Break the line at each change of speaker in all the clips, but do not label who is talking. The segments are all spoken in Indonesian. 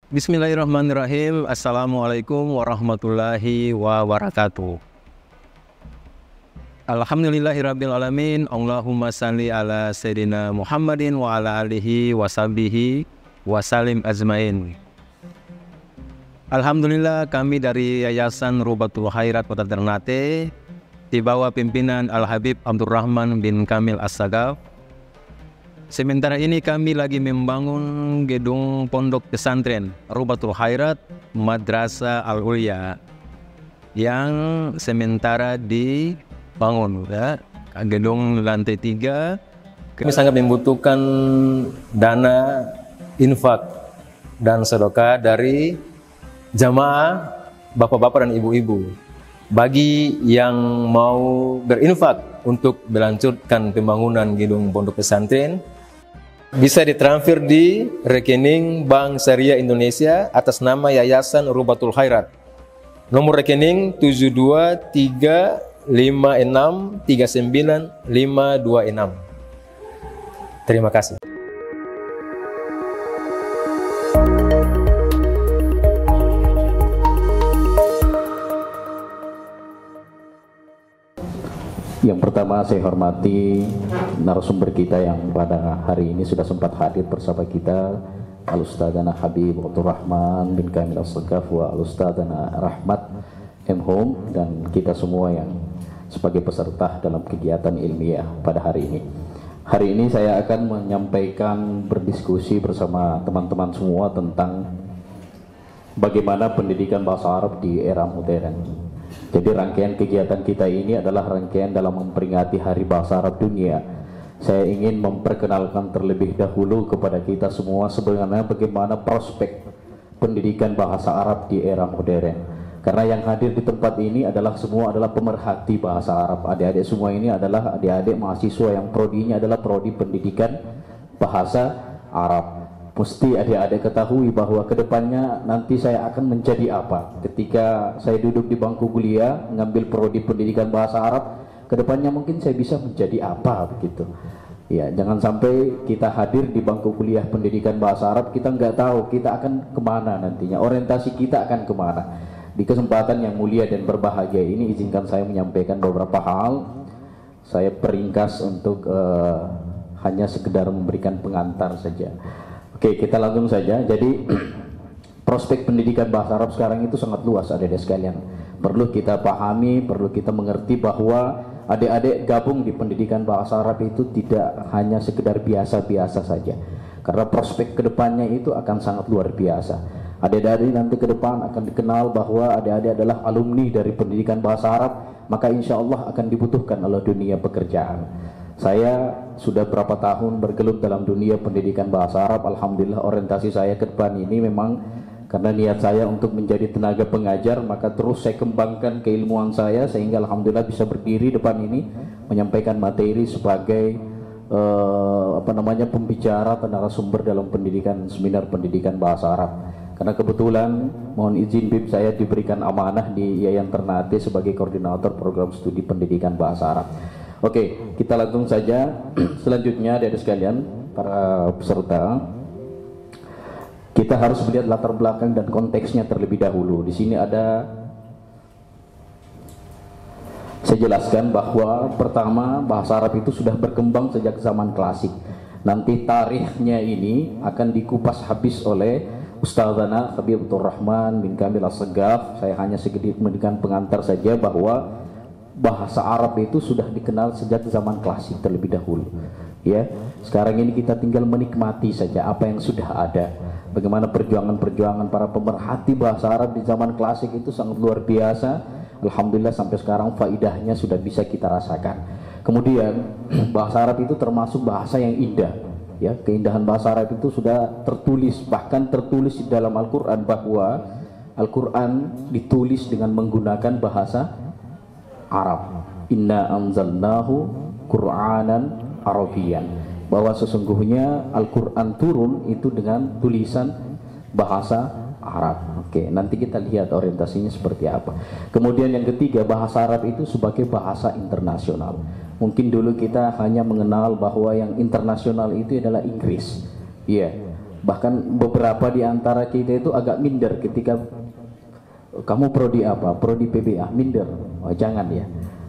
Bismillahirrahmanirrahim. Assalamualaikum warahmatullahi wabarakatuh. Alhamdulillahirabbil alamin. Allahumma salli ala sayyidina Muhammadin wa ala alihi washabihi wasallim ajmain. Alhamdulillah, kami dari Yayasan Rubatul Khairat Kota Ternate di bawah pimpinan Al-Habib Abdurrahman bin Kamil As-Sagaf. Sementara ini kami lagi membangun gedung pondok pesantren Rubatul Khairat Madrasah Al-Ulya yang sementara dibangun, ya. Gedung lantai 3. Kami sangat membutuhkan dana infak dan sedekah dari jamaah bapak-bapak dan ibu-ibu. Bagi yang mau berinfak untuk melanjutkan pembangunan gedung pondok pesantren, bisa ditransfer di rekening Bank Syariah Indonesia atas nama Yayasan Rubatul Khairat. Nomor rekening 723563956. Terima kasih.
Yang pertama, saya hormati narasumber kita yang pada hari ini sudah sempat hadir bersama kita, Al-Ustadzana Habib Abdurrahman bin Kamil As-Sagaf wa Al-Ustadzana Rahmat M. Home, dan kita semua yang sebagai peserta dalam kegiatan ilmiah pada hari ini. Hari ini saya akan menyampaikan berdiskusi bersama teman-teman semua tentang bagaimana pendidikan bahasa Arab di era modern. Jadi rangkaian kegiatan kita ini adalah rangkaian dalam memperingati Hari Bahasa Arab Dunia. Saya ingin memperkenalkan terlebih dahulu kepada kita semua sebenarnya bagaimana prospek pendidikan bahasa Arab di era modern. Karena yang hadir di tempat ini adalah semua adalah pemerhati bahasa Arab. Adik-adik semua ini adalah adik-adik mahasiswa yang prodinya adalah prodi pendidikan bahasa Arab. Mesti adik-adik ketahui bahwa kedepannya nanti saya akan menjadi apa. Ketika saya duduk di bangku kuliah mengambil prodi pendidikan bahasa Arab, kedepannya mungkin saya bisa menjadi apa begitu. Ya, jangan sampai kita hadir di bangku kuliah pendidikan bahasa Arab, kita nggak tahu kita akan kemana nantinya, orientasi kita akan kemana. Di kesempatan yang mulia dan berbahagia ini, izinkan saya menyampaikan beberapa hal. Saya peringkas untuk hanya sekedar memberikan pengantar saja. Oke, kita langsung saja. Jadi prospek pendidikan bahasa Arab sekarang itu sangat luas, adik-adik sekalian. Perlu kita pahami, perlu kita mengerti bahwa adik-adik gabung di pendidikan bahasa Arab itu tidak hanya sekedar biasa-biasa saja. Karena prospek kedepannya itu akan sangat luar biasa. Adik-adik nanti ke depan akan dikenal bahwa adik-adik adalah alumni dari pendidikan bahasa Arab, maka insya Allah akan dibutuhkan oleh dunia pekerjaan. Saya sudah berapa tahun bergelut dalam dunia pendidikan bahasa Arab. Alhamdulillah orientasi saya ke depan ini memang karena niat saya untuk menjadi tenaga pengajar, maka terus saya kembangkan keilmuan saya sehingga alhamdulillah bisa berdiri depan ini menyampaikan materi sebagai pembicara atau narasumber dalam pendidikan seminar pendidikan bahasa Arab. Karena kebetulan mohon izin Bib, saya diberikan amanah di Yayan Ternate sebagai koordinator program studi pendidikan bahasa Arab. Oke, kita langsung saja. Selanjutnya dari sekalian para peserta, kita harus melihat latar belakang dan konteksnya terlebih dahulu. Di sini ada, saya jelaskan bahwa pertama bahasa Arab itu sudah berkembang sejak zaman klasik. Nanti tarikhnya ini akan dikupas habis oleh Ustadzana Habib Abdurrahman bin Kamil As-Sagaf. Saya hanya sedikit memberikan pengantar saja bahwa bahasa Arab itu sudah dikenal sejak zaman klasik terlebih dahulu. Ya, sekarang ini kita tinggal menikmati saja apa yang sudah ada. Bagaimana perjuangan-perjuangan para pemerhati bahasa Arab di zaman klasik itu sangat luar biasa. Alhamdulillah sampai sekarang faidahnya sudah bisa kita rasakan. Kemudian bahasa Arab itu termasuk bahasa yang indah. Ya, keindahan bahasa Arab itu sudah tertulis, bahkan tertulis di dalam Al-Quran bahwa Al-Quran ditulis dengan menggunakan bahasa Arab. Inna anzalnahu Qur'anan Arabian, bahwa sesungguhnya Al-Quran turun itu dengan tulisan bahasa Arab. Oke, nanti kita lihat orientasinya seperti apa. Kemudian yang ketiga, bahasa Arab itu sebagai bahasa internasional. Mungkin dulu kita hanya mengenal bahwa yang internasional itu adalah Inggris. Iya, Bahkan beberapa di antara kita itu agak minder ketika kamu prodi apa? Prodi PBA, minder. Oh, jangan ya.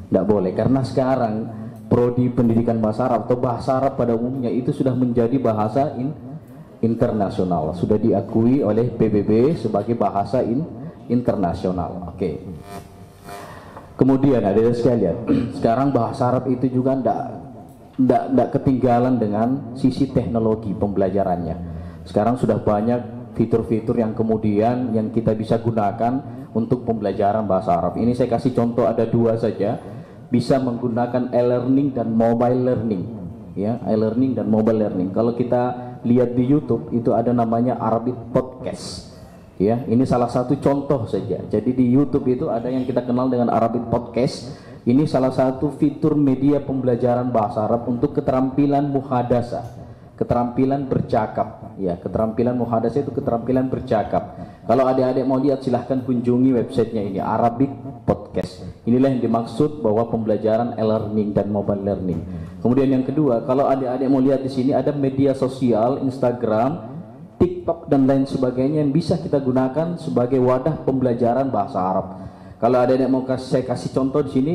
Tidak boleh, karena sekarang prodi pendidikan bahasa Arab atau bahasa Arab pada umumnya itu sudah menjadi bahasa internasional, sudah diakui oleh PBB sebagai bahasa internasional. Oke. Kemudian ada sekalian, sekarang bahasa Arab itu juga tidak ketinggalan dengan sisi teknologi pembelajarannya. Sekarang sudah banyak fitur-fitur yang kemudian yang kita bisa gunakan untuk pembelajaran bahasa Arab. Ini saya kasih contoh, ada dua saja. Bisa menggunakan e-learning dan mobile learning, ya, e-learning dan mobile learning. Kalau kita lihat di YouTube itu ada namanya Arabic Podcast, ya. Ini salah satu contoh saja. Jadi di YouTube itu ada yang kita kenal dengan Arabic Podcast. Ini salah satu fitur media pembelajaran bahasa Arab untuk keterampilan muhadasah, keterampilan bercakap, ya. Keterampilan muhadasah itu keterampilan bercakap. Kalau adik-adik mau lihat silahkan kunjungi websitenya ini, Arabic Podcast. Inilah yang dimaksud bahwa pembelajaran e-learning dan mobile learning. Kemudian yang kedua, kalau adik-adik mau lihat di sini ada media sosial, Instagram, TikTok dan lain sebagainya yang bisa kita gunakan sebagai wadah pembelajaran bahasa Arab. Kalau adik-adik mau saya kasih contoh di sini,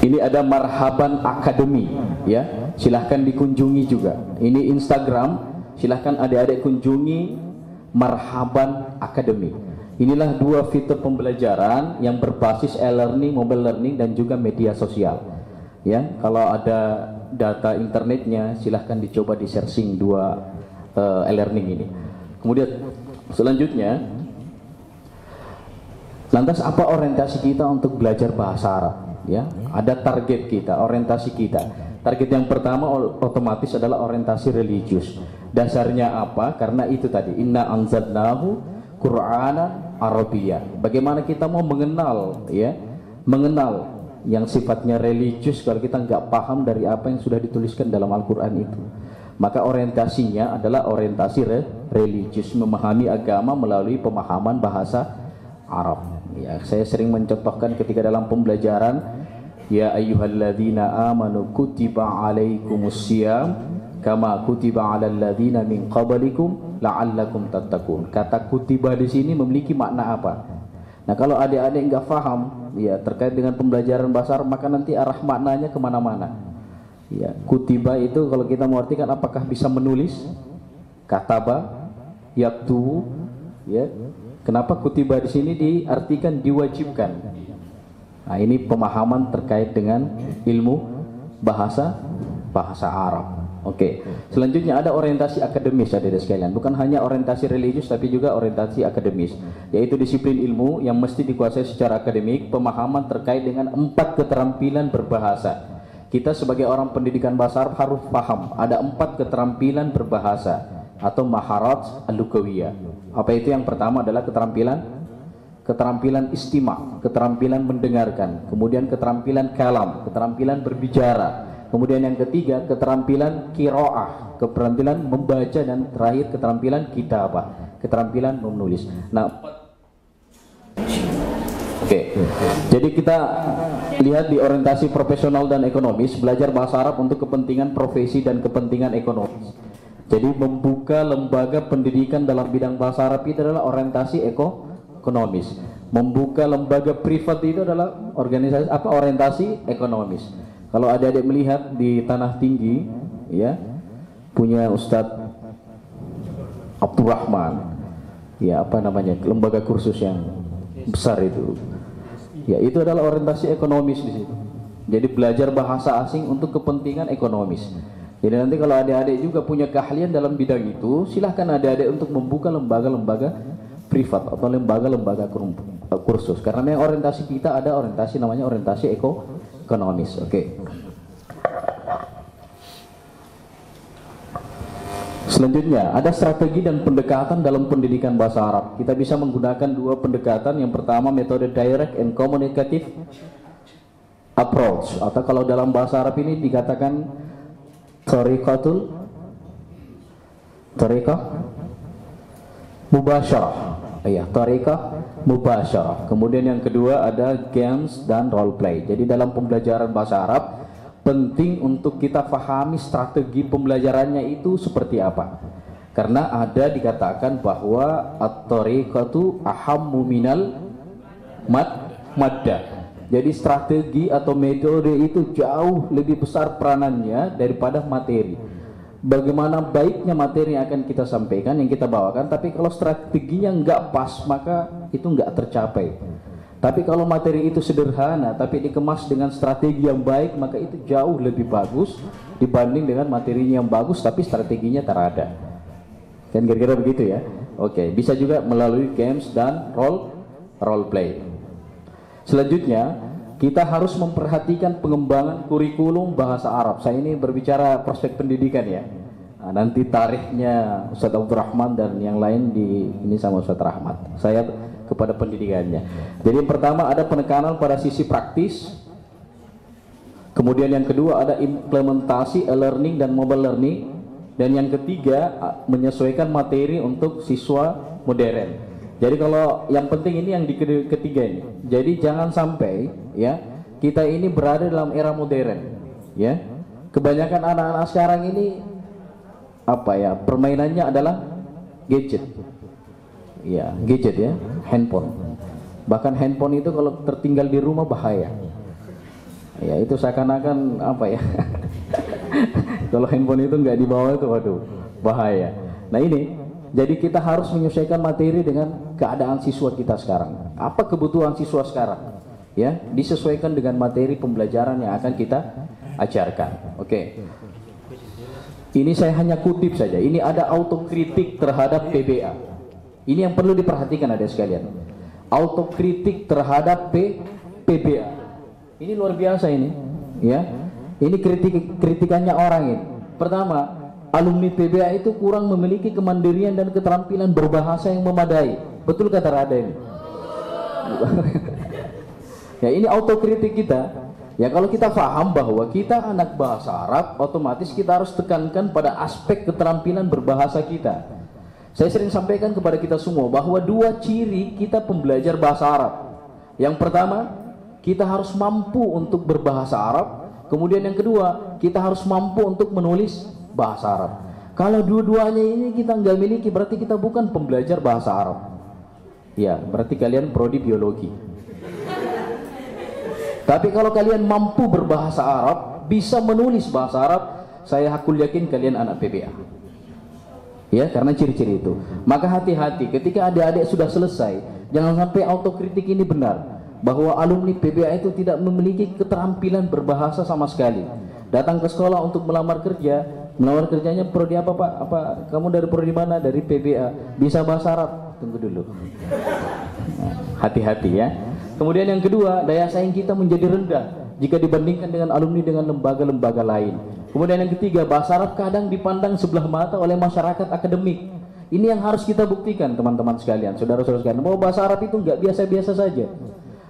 ini ada Marhaban Academy, ya. Silahkan dikunjungi juga. Ini Instagram, silahkan adik-adik kunjungi Marhaban Academy. Inilah dua fitur pembelajaran yang berbasis e-learning, mobile learning dan juga media sosial. Ya, kalau ada data internetnya silahkan dicoba di searching dua e-learning ini. Kemudian selanjutnya, lantas apa orientasi kita untuk belajar bahasa Arab? Ya, ada target kita, orientasi kita. Target yang pertama otomatis adalah orientasi religius. Dasarnya apa? Karena itu tadi, inna anzalnahu Qur'anan Arabiyya. Bagaimana kita mau mengenal, ya, mengenal yang sifatnya religius kalau kita nggak paham dari apa yang sudah dituliskan dalam Al-Quran itu. Maka orientasinya adalah orientasi religius, memahami agama melalui pemahaman bahasa Arab. Ya, saya sering mencontohkan ketika dalam pembelajaran, ya ayyuhalladzina amanu kutiba alaikumusiyam kama kutiba alal ladzina min qablikum la'allakum tattaqun. Kata kutiba di sini memiliki makna apa? Nah, kalau adik-adik nggak paham, ya, terkait dengan pembelajaran bahasa Arab, maka nanti arah maknanya kemana-mana. Ya, kutiba itu kalau kita mengartikan apakah bisa menulis? Kataba, yaktubu, ya. Kenapa kutiba di sini diartikan diwajibkan? Nah, ini pemahaman terkait dengan ilmu bahasa Arab. Oke. Selanjutnya ada orientasi akademis, adik-adik sekalian. Bukan hanya orientasi religius tapi juga orientasi akademis, yaitu disiplin ilmu yang mesti dikuasai secara akademik, pemahaman terkait dengan 4 keterampilan berbahasa. Kita sebagai orang pendidikan bahasa Arab harus paham ada 4 keterampilan berbahasa atau maharat al-lugawiyah. Apa itu? Yang pertama adalah keterampilan istima', keterampilan mendengarkan, kemudian keterampilan kalam, keterampilan berbicara, kemudian yang ketiga keterampilan qiraah, keterampilan membaca, dan terakhir keterampilan kitabah, keterampilan menulis. Nah, oke. Jadi kita lihat di orientasi profesional dan ekonomis, belajar bahasa Arab untuk kepentingan profesi dan kepentingan ekonomis. Jadi membuka lembaga pendidikan dalam bidang bahasa Arab itu adalah orientasi ekonomis. Membuka lembaga privat itu adalah orientasi ekonomis. Kalau adik-adik melihat di Tanah Tinggi, ya, punya Ustadz Abdurrahman, ya, apa namanya, lembaga kursus yang besar itu, ya, itu adalah orientasi ekonomis di situ. Jadi belajar bahasa asing untuk kepentingan ekonomis. Jadi nanti kalau adik-adik juga punya keahlian dalam bidang itu, silahkan adik-adik untuk membuka lembaga-lembaga privat atau lembaga-lembaga kursus. Karena yang orientasi kita ada orientasi namanya orientasi ekonomis. Oke. Selanjutnya ada strategi dan pendekatan dalam pendidikan bahasa Arab. Kita bisa menggunakan dua pendekatan. Yang pertama metode direct and communicative approach, atau kalau dalam bahasa Arab ini dikatakan tariqah mubasyarah. Iya, tariqah mubasyarah. Kemudian yang kedua ada games dan role play. Jadi dalam pembelajaran bahasa Arab penting untuk kita pahami strategi pembelajarannya itu seperti apa. Karena ada dikatakan bahwa at-tariqatu ahammu minal madda. Jadi strategi atau metode itu jauh lebih besar peranannya daripada materi. Bagaimana baiknya materi yang akan kita sampaikan, yang kita bawakan, tapi kalau strateginya nggak pas, maka itu nggak tercapai. Tapi kalau materi itu sederhana, tapi dikemas dengan strategi yang baik, maka itu jauh lebih bagus dibanding dengan materinya yang bagus, tapi strateginya tak ada. Kan kira-kira begitu ya. Oke, bisa juga melalui games dan role play. Selanjutnya, kita harus memperhatikan pengembangan kurikulum bahasa Arab. Saya ini berbicara prospek pendidikan ya. Nah, nanti tarikhnya Ustadz Abdul Rahman dan yang lain ini sama Ustadz Rahmat. Saya kepada pendidikannya. Jadi yang pertama ada penekanan pada sisi praktis. Kemudian yang kedua ada implementasi e-learning dan mobile learning. Dan yang ketiga menyesuaikan materi untuk siswa modern. Jadi kalau yang penting ini yang di ketiga ini. Jadi jangan sampai ya kita ini berada dalam era modern. Ya, kebanyakan anak-anak sekarang ini apa ya, permainannya adalah gadget. Ya, gadget ya, handphone. Bahkan handphone itu kalau tertinggal di rumah bahaya. Ya, itu seakan-akan apa ya? Kalau handphone itu nggak dibawa itu waduh bahaya. Nah ini, jadi kita harus menyesuaikan materi dengan keadaan siswa kita sekarang. Apa kebutuhan siswa sekarang? Ya, disesuaikan dengan materi pembelajaran yang akan kita ajarkan. Oke. Ini saya hanya kutip saja. Ini ada autokritik terhadap PBA. Ini yang perlu diperhatikan adik sekalian. Autokritik terhadap PBA. Ini luar biasa ini, ya. Ini kritikannya orang ini. Pertama, alumni PBA itu kurang memiliki kemandirian dan keterampilan berbahasa yang memadai. Betul kata Raden. Ya, ini autokritik kita. Ya, kalau kita paham bahwa kita anak bahasa Arab, otomatis kita harus tekankan pada aspek keterampilan berbahasa kita. Saya sering sampaikan kepada kita semua bahwa dua ciri kita pembelajar bahasa Arab. Yang pertama, kita harus mampu untuk berbahasa Arab. Kemudian yang kedua, kita harus mampu untuk menulis bahasa Arab. Kalau dua-duanya ini kita nggak miliki, berarti kita bukan pembelajar bahasa Arab. Ya, berarti kalian prodi biologi. Tapi kalau kalian mampu berbahasa Arab, bisa menulis bahasa Arab, saya hakul yakin kalian anak PBA. Ya, karena ciri-ciri itu. Maka hati-hati ketika adik-adik sudah selesai, jangan sampai autokritik ini benar. Bahwa alumni PBA itu tidak memiliki keterampilan berbahasa sama sekali. Datang ke sekolah untuk melamar kerja, melamar kerjanya prodi apa Pak? Kamu dari prodi mana? Dari PBA. Bisa bahasa Arab? Tunggu dulu. Hati-hati ya. Kemudian yang kedua, daya saing kita menjadi rendah jika dibandingkan dengan alumni dengan lembaga-lembaga lain. Kemudian yang ketiga, bahasa Arab kadang dipandang sebelah mata oleh masyarakat akademik. Ini yang harus kita buktikan teman-teman sekalian, saudara-saudara sekalian, bahwa bahasa Arab itu nggak biasa-biasa saja.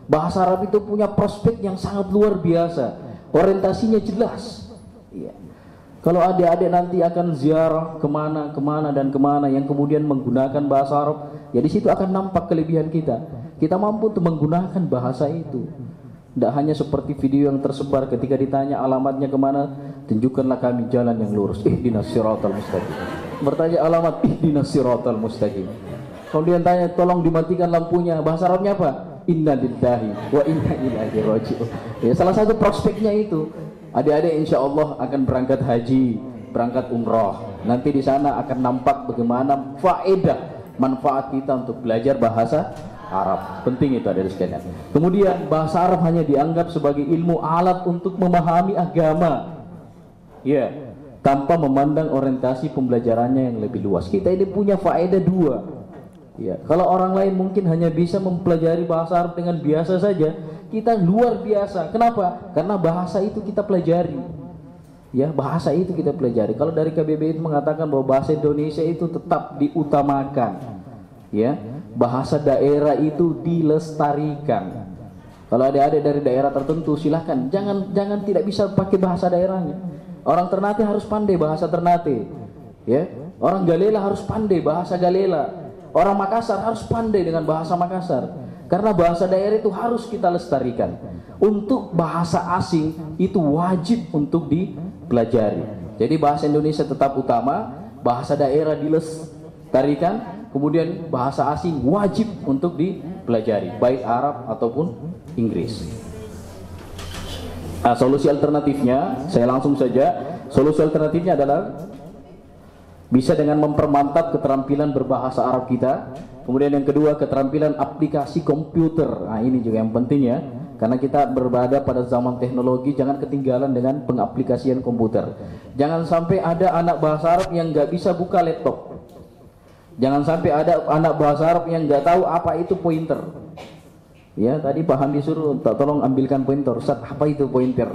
Bahasa Arab itu punya prospek yang sangat luar biasa. Orientasinya jelas. Iya. Kalau adik-adik nanti akan ziarah kemana dan kemana yang kemudian menggunakan bahasa Arab, ya di situ akan nampak kelebihan kita. Kita mampu untuk menggunakan bahasa itu. Tidak hanya seperti video yang tersebar ketika ditanya alamatnya kemana, tunjukkanlah kami jalan yang lurus. Ihdinas siratal mustaqim. Bertanya alamat, ihdinas siratal mustaqim. Kemudian tanya, tolong dimatikan lampunya. Bahasa Arabnya apa? Inna lillahi wa inna ilaihi raji'un. Ya, salah satu prospeknya itu, adik-adik insya Allah akan berangkat haji, berangkat umroh. Nanti di sana akan nampak bagaimana faedah, manfaat kita untuk belajar bahasa Arab. Penting itu adik-adik sekalian. Kemudian bahasa Arab hanya dianggap sebagai ilmu alat untuk memahami agama. Ya, tanpa memandang orientasi pembelajarannya yang lebih luas. Kita ini punya faedah dua. Ya, kalau orang lain mungkin hanya bisa mempelajari bahasa Arab dengan biasa saja, kita luar biasa. Kenapa? Karena bahasa itu kita pelajari. Ya, bahasa itu kita pelajari. Kalau dari KBBI itu mengatakan bahwa bahasa Indonesia itu tetap diutamakan. Ya, bahasa daerah itu dilestarikan. Kalau adik-adik dari daerah tertentu silahkan, jangan tidak bisa pakai bahasa daerahnya. Orang Ternate harus pandai bahasa Ternate. Ya, orang Galela harus pandai bahasa Galela. Orang Makassar harus pandai dengan bahasa Makassar. Karena bahasa daerah itu harus kita lestarikan. Untuk bahasa asing itu wajib untuk dipelajari. Jadi bahasa Indonesia tetap utama, bahasa daerah dilestarikan, kemudian bahasa asing wajib untuk dipelajari, baik Arab ataupun Inggris. Nah, solusi alternatifnya, saya langsung saja, solusi alternatifnya adalah bisa dengan mempermantap keterampilan berbahasa Arab kita. Kemudian yang kedua, keterampilan aplikasi komputer. Nah, ini juga yang penting ya, karena kita berada pada zaman teknologi, jangan ketinggalan dengan pengaplikasian komputer. Jangan sampai ada anak bahasa Arab yang nggak bisa buka laptop. Jangan sampai ada anak bahasa Arab yang nggak tahu apa itu pointer. Ya, tadi Pak Hamdi suruh tolong ambilkan pointer. Ustaz, apa itu pointer?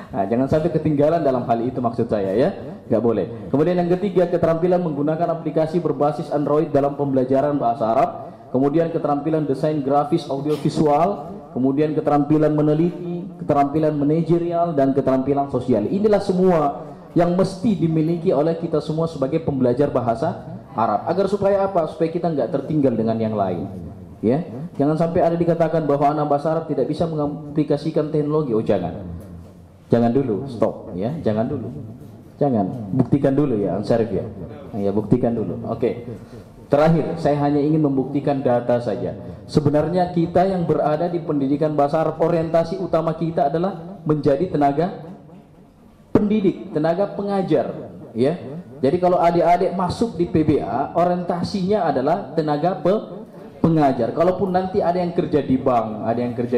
Nah, jangan sampai ketinggalan dalam hal itu, maksud saya ya, nggak boleh. Kemudian yang ketiga, keterampilan menggunakan aplikasi berbasis Android dalam pembelajaran bahasa Arab. Kemudian keterampilan desain grafis audiovisual. Kemudian keterampilan meneliti, keterampilan manajerial, dan keterampilan sosial. Inilah semua yang mesti dimiliki oleh kita semua sebagai pembelajar bahasa Arab. Agar supaya apa? Supaya kita nggak tertinggal dengan yang lain. Ya, jangan sampai ada dikatakan bahwa anak bahasa Arab tidak bisa mengaplikasikan teknologi. Oh, jangan dulu, stop ya, jangan dulu, buktikan dulu ya, Ansarif ya, ya buktikan dulu. Oke. Terakhir, saya hanya ingin membuktikan data saja. Sebenarnya kita yang berada di pendidikan bahasa Arab, orientasi utama kita adalah menjadi tenaga pendidik, tenaga pengajar, ya. Jadi kalau adik-adik masuk di PBA, orientasinya adalah tenaga pengajar. Kalaupun nanti ada yang kerja di bank, ada yang kerja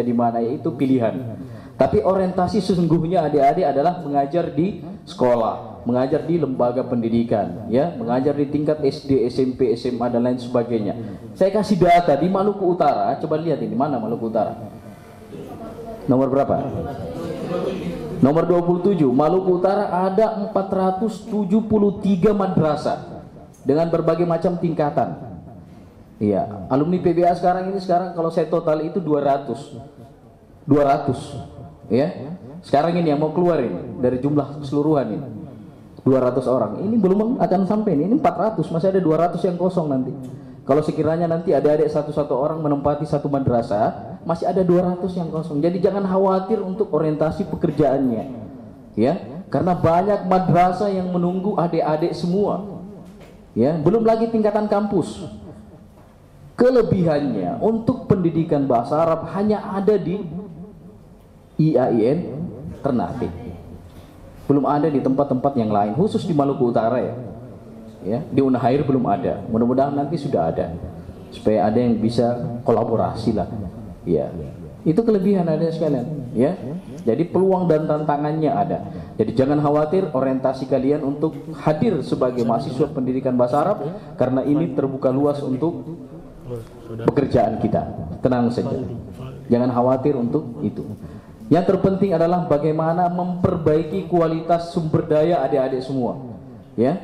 di mana, yaitu pilihan. Tapi orientasi sesungguhnya adik-adik adalah mengajar di sekolah, mengajar di lembaga pendidikan, ya, mengajar di tingkat SD, SMP, SMA dan lain sebagainya. Saya kasih data di Maluku Utara, coba lihat ini, mana Maluku Utara? Nomor berapa? Nomor 27. Maluku Utara ada 473 madrasah dengan berbagai macam tingkatan. Iya, alumni PBA sekarang kalau saya total itu 200, ya. Sekarang ini yang mau keluar ini dari jumlah keseluruhan ini 200 orang. Ini belum akan sampai ini 400, masih ada 200 yang kosong nanti. Kalau sekiranya nanti adik-adik satu-satu orang menempati satu madrasah, masih ada 200 yang kosong. Jadi jangan khawatir untuk orientasi pekerjaannya, ya, karena banyak madrasah yang menunggu adik-adik semua, ya. Belum lagi tingkatan kampus. Kelebihannya untuk pendidikan bahasa Arab hanya ada di IAIN Ternate, belum ada di tempat-tempat yang lain, khusus di Maluku Utara ya. Ya, di Unahair belum ada. Mudah-mudahan nanti sudah ada, supaya ada yang bisa kolaborasi lah. Ya, itu kelebihan ada sekalian. Ya, jadi peluang dan tantangannya ada. Jadi jangan khawatir orientasi kalian untuk hadir sebagai mahasiswa pendidikan bahasa Arab, karena ini terbuka luas untuk pekerjaan kita. Tenang saja, jangan khawatir untuk itu. Yang terpenting adalah bagaimana memperbaiki kualitas sumber daya adik-adik semua. Ya,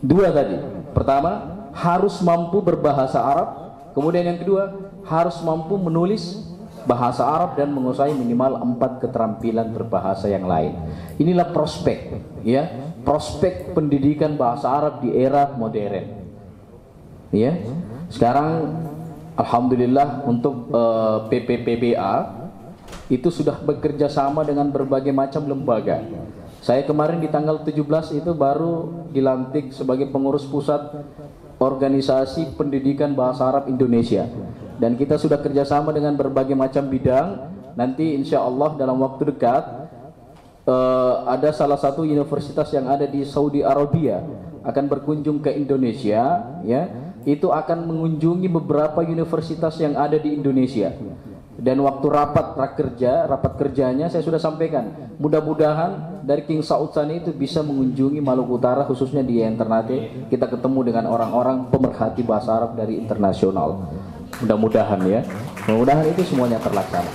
dua tadi. Pertama, harus mampu berbahasa Arab. Kemudian yang kedua, harus mampu menulis bahasa Arab dan menguasai minimal 4 keterampilan berbahasa yang lain. Inilah prospek, ya, prospek pendidikan bahasa Arab di era modern. Ya, sekarang alhamdulillah untuk PPPBA itu sudah bekerja sama dengan berbagai macam lembaga. Saya kemarin di tanggal 17 itu baru dilantik sebagai pengurus pusat organisasi pendidikan bahasa Arab Indonesia, dan kita sudah kerjasama dengan berbagai macam bidang. Nanti insya Allah dalam waktu dekat ada salah satu universitas yang ada di Saudi Arabia akan berkunjung ke Indonesia, ya. Itu akan mengunjungi beberapa universitas yang ada di Indonesia. Dan waktu rapat kerjanya saya sudah sampaikan, mudah-mudahan dari King Saud Sani itu bisa mengunjungi Maluku Utara, khususnya di Ternate. Kita ketemu dengan orang-orang pemerhati bahasa Arab dari internasional. Mudah-mudahan ya, mudah-mudahan itu semuanya terlaksana.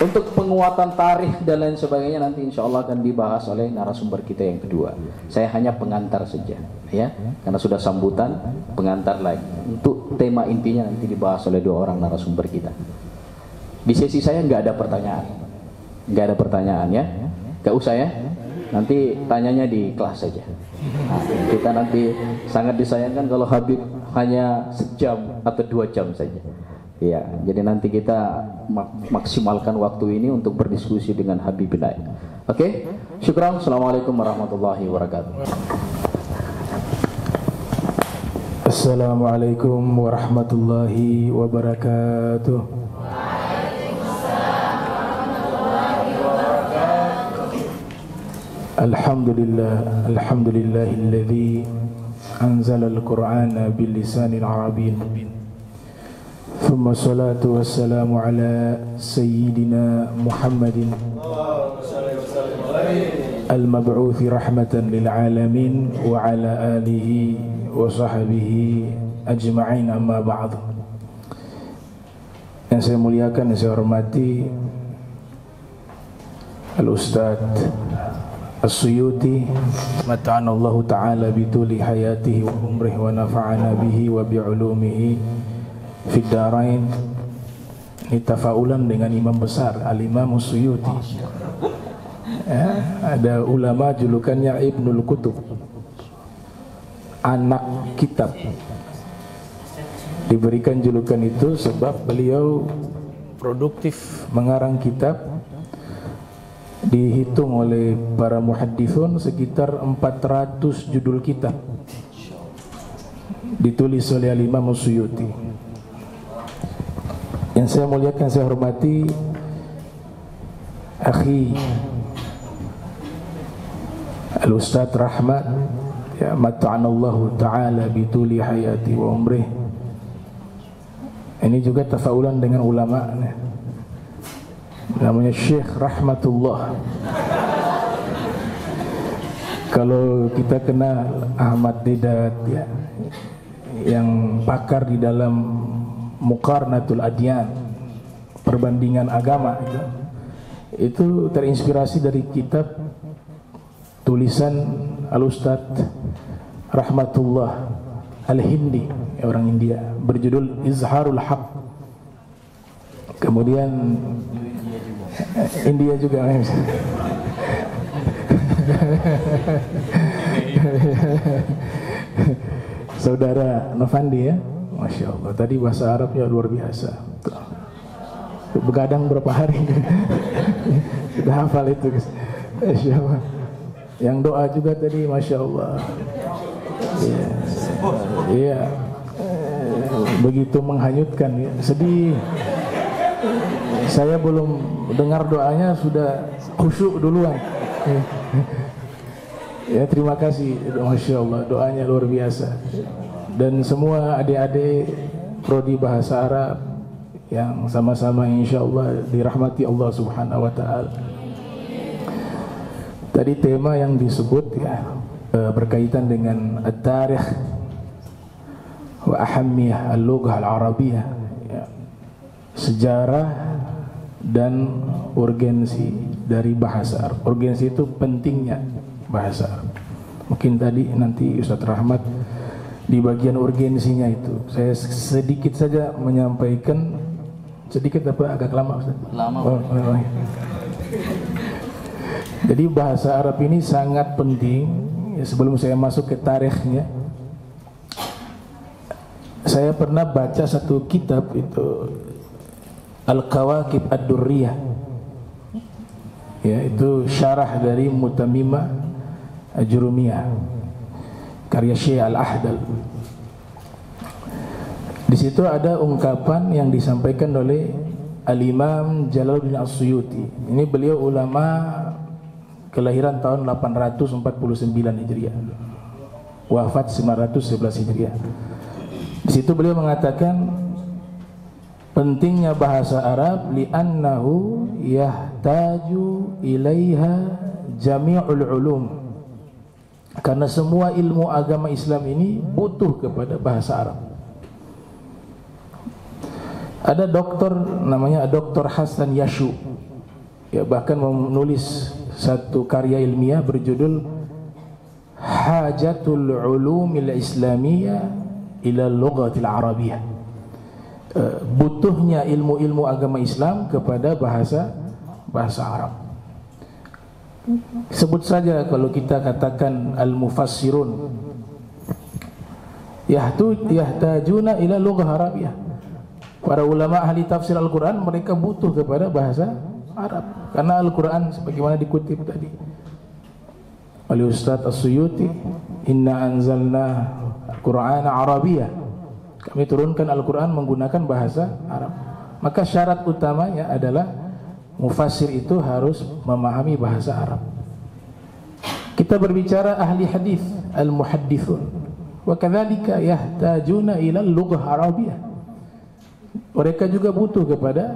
Untuk penguatan tarikh dan lain sebagainya nanti insya Allah akan dibahas oleh narasumber kita yang kedua. Saya hanya pengantar saja, ya, karena sudah sambutan, pengantar lagi. Untuk tema intinya nanti dibahas oleh 2 orang narasumber kita. Di sesi saya nggak ada pertanyaan, ya, nggak usah ya. Nanti tanyanya di kelas saja. Nah, kita nanti sangat disayangkan kalau Habib hanya sejam atau 2 jam saja. Ya, jadi nanti kita maksimalkan waktu ini untuk berdiskusi dengan Habib lain. Oke, syukran. Assalamualaikum warahmatullahi wabarakatuh.
Assalamualaikum warahmatullahi wabarakatuh. Alhamdulillah, alhamdulillahilladzi anzala al-Qur'ana bil lisanil arabiyyin mubin. Thumma salatu wassalamu ala sayyidina Muhammadin al-mab'uthi rahmatan lil alamin wa ala alihi wa sahbihi ajma'in, amma ba'd. Yang saya muliakan, yang saya hormati Al-Ustaz As-Suyuti, mata'anallahu ta'ala bituli hayatihi wa umrihi wa nafa'ana bihi wa bi'ulumihi fid darain. Ini tafaulan dengan imam besar Al-Imam As-Suyuti. Ada ulama julukannya Ibnul Kutub, anak kitab. Diberikan julukan itu sebab beliau produktif mengarang kitab. Dihitung oleh para muhaddithun sekitar 400 judul kitab ditulis oleh Al-Imam As-Suyuti. Yang saya muliakan, saya hormati akhi Al-Ustaz Rahmat, ya, mata'anallahu ta'ala bituli hayati wa umrih. Ini juga tafaulan dengan ulama, namanya Syekh Rahmatullah. Kalau kita kenal Ahmad Deedat, ya, yang pakar di dalam Muqarnatul Adyan, perbandingan agama, itu terinspirasi dari kitab tulisan Al-Ustadz Rahmatullah Al-Hindi, orang India, berjudul Izharul Haq. Kemudian India juga. Saudara Novandi, ya, Masya Allah, tadi bahasa Arabnya luar biasa. Begadang berapa hari sudah hafal itu, guys. Masya Allah. Yang doa juga tadi, Masya Allah. Iya, iya, begitu menghanyutkan, ya. Sedih. Saya belum dengar doanya sudah khusyuk duluan. Ya, terima kasih, Masya Allah, doanya luar biasa. Dan semua adik-adik prodi bahasa Arab yang sama-sama insya Allah dirahmati Allah Subhanahu wa Ta'ala. Tadi tema yang disebut, ya, berkaitan dengan at-tarikh wa ahammiyah al-lughah al-arabiyyah, ya, sejarah dan urgensi dari bahasa Arab. Urgensi itu pentingnya bahasa Arab. Mungkin tadi nanti Ustaz Rahmat di bagian urgensinya itu saya sedikit saja menyampaikan. Sedikit apa agak lama, Ustaz? Lama. Oh. Jadi bahasa Arab ini sangat penting. Ya, sebelum saya masuk ke tarikhnya, saya pernah baca satu kitab, itu Al-Kawakib Ad-Durriyah, ya, itu syarah dari Mutamimah Ajurumiyah, karya Syekh Al-Ahdal. Di situ ada ungkapan yang disampaikan oleh Al-Imam Jalaluddin As-Suyuti. Ini beliau ulama kelahiran tahun 849 Hijriah, wafat 911 Hijriah. Di situ beliau mengatakan pentingnya bahasa Arab, li'annahu yahtaju ilaiha jami'ul ulum, karena semua ilmu agama Islam ini butuh kepada bahasa Arab. Ada dokter namanya Dr. Hasan Yashu, ya, bahkan menulis satu karya ilmiah berjudul Hajatul Ulumil Islamiyah ila Lughatil Arabiyyah, butuhnya ilmu-ilmu agama Islam kepada bahasa Arab. Sebut saja kalau kita katakan al-mufassirun yahtajuna ila lughah Arabiyyah. Para ulama ahli tafsir Al-Quran mereka butuh kepada bahasa Arab. Karena Al-Quran sebagaimana dikutip tadi oleh Ustaz As-Suyuti, inna anzalna Al-Qur'ana Arabiyyah, kami turunkan Al-Quran menggunakan bahasa Arab. Maka syarat utamanya adalah mufassir itu harus memahami bahasa Arab. Kita berbicara ahli hadis, al-muhaddithun, wa kadzalika yahtajuna ila al-lughah Arabiyyah. Mereka juga butuh kepada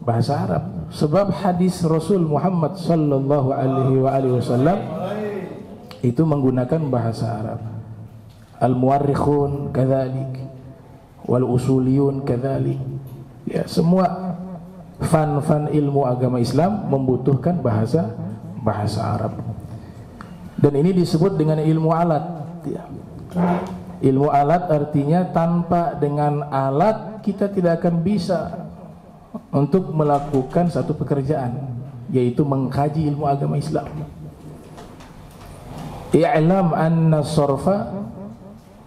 bahasa Arab, sebab hadis Rasul Muhammad sallallahu alaihi wasallam itu menggunakan bahasa Arab. Al-muwarrikhun kadzalik, wal usuliyun kadzalik. Ya, semua fan ilmu agama Islam membutuhkan bahasa Arab. Dan ini disebut dengan ilmu alat, ya. Ilmu alat artinya tanpa dengan alat kita tidak akan bisa untuk melakukan satu pekerjaan, yaitu mengkaji ilmu agama Islam. I'lam anna sarfa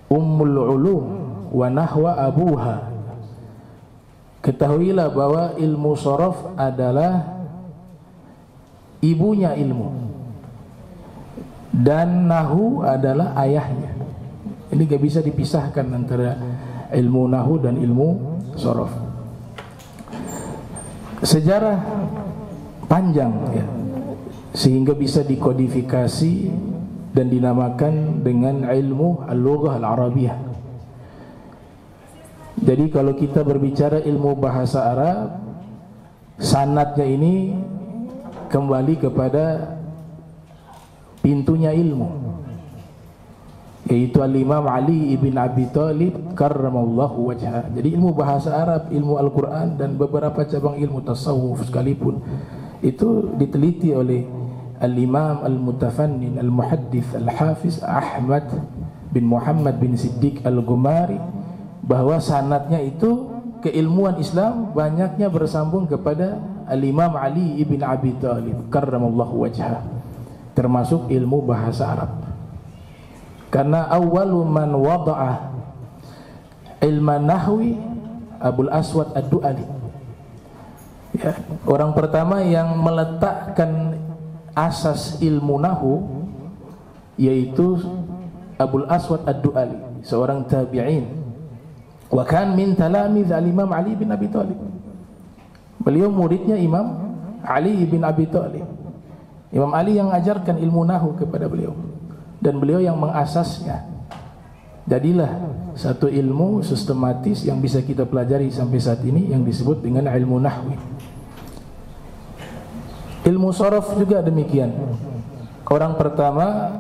ummul ulum wa nahwa abuha. Ketahuilah bahwa ilmu sharaf adalah ibunya ilmu, dan nahu adalah ayahnya. Ini gak bisa dipisahkan antara ilmu nahu dan ilmu sharaf. Sejarah panjang, ya, sehingga bisa dikodifikasi dan dinamakan dengan ilmu al-lughah al-arabiyyah. Jadi kalau kita berbicara ilmu bahasa Arab, sanadnya ini kembali kepada pintunya ilmu, yaitu al-Imam Ali ibn Abi Thalib karramallahu wajhah. Jadi ilmu bahasa Arab, ilmu Al-Quran, dan beberapa cabang ilmu tasawuf sekalipun itu diteliti oleh al-Imam al-Mutafannin al-Muhaddith al-Hafiz Ahmad bin Muhammad bin Siddiq al-Gumari, bahwa sanadnya itu keilmuan Islam banyaknya bersambung kepada al-Imam Ali ibn Abi Thalib karramallahu wajhah, termasuk ilmu bahasa Arab. Karena awwalu man wada'a ilman nahwi Abul Aswad ad-Du'ali, ya, orang pertama yang meletakkan asas ilmu nahu yaitu Abul Aswad ad-Du'ali, seorang tabi'in. Wa kan min talamiz al-Imam Ali bin Abi Thalib. Beliau muridnya Imam Ali bin Abi Thalib. Imam Ali yang ajarkan ilmu nahu kepada beliau, dan beliau yang mengasasnya. Jadilah satu ilmu sistematis yang bisa kita pelajari sampai saat ini yang disebut dengan ilmu nahwi. Ilmu sharaf juga demikian. Orang pertama,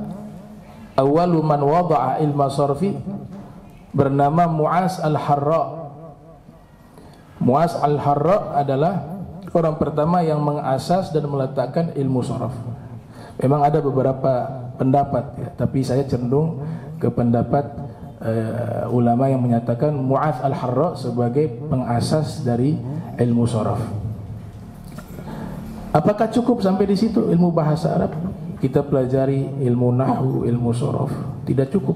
awwalu man wada'a ilma sarfi, bernama Mu'az al-Harra. Mu'az al-Harra adalah orang pertama yang mengasas dan meletakkan ilmu sharaf. Memang ada beberapa pendapat, ya, tapi saya cenderung ke pendapat ulama yang menyatakan Mu'az al-Harra sebagai pengasas dari ilmu sharaf. Apakah cukup sampai di situ ilmu bahasa Arab? Kita pelajari ilmu nahwu, ilmu sharaf? Tidak cukup.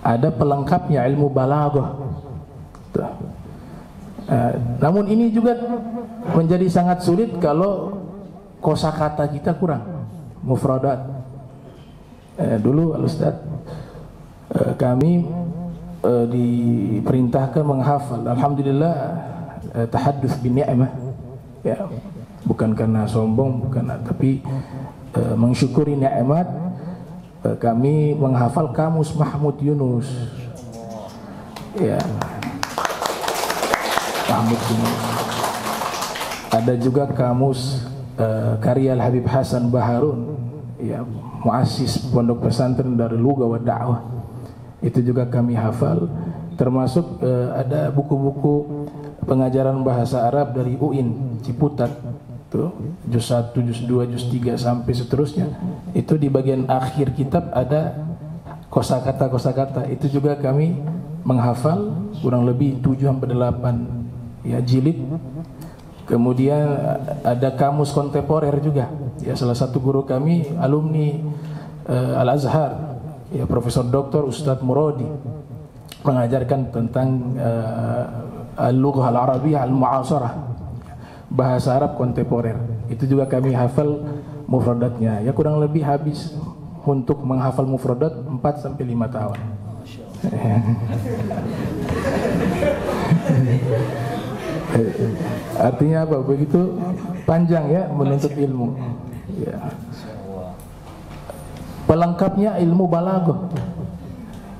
Ada pelengkapnya, ilmu balaghah. Namun ini juga menjadi sangat sulit kalau kosakata kita kurang, mufradat. Dulu Al-Ustaz, kami diperintahkan menghafal. Alhamdulillah, tahadduts bin ni'mah, ya, bukan karena sombong, bukan, tapi mensyukuri nikmat. Kami menghafal kamus Mahmud Yunus, ya, Mahmud Yunus. Ada juga kamus karya Al-Habib Hasan Baharun, ya, muassis pondok pesantren Darul Lugha wa Da'wah. Itu juga kami hafal. Termasuk ada buku-buku pengajaran bahasa Arab dari UIN Ciputat, tuh, juz 1, juz 2, juz 3 sampai seterusnya. Itu di bagian akhir kitab ada kosakata-kosakata. Itu juga kami menghafal kurang lebih 7-8, ya, jilid. Kemudian ada kamus kontemporer juga. Ya, salah satu guru kami alumni Al-Azhar, ya, Profesor Dr. Ustadz Muradi, mengajarkan tentang al-lughah al-arabiyyah al-mu'asarah. bahasa Arab kontemporer. Itu juga kami hafal mufradatnya. Ya kurang lebih habis untuk menghafal mufradat 4 sampai 5 tahun. Artinya apa? Begitu panjang ya menuntut ilmu. Ya. Pelengkapnya ilmu balaghah.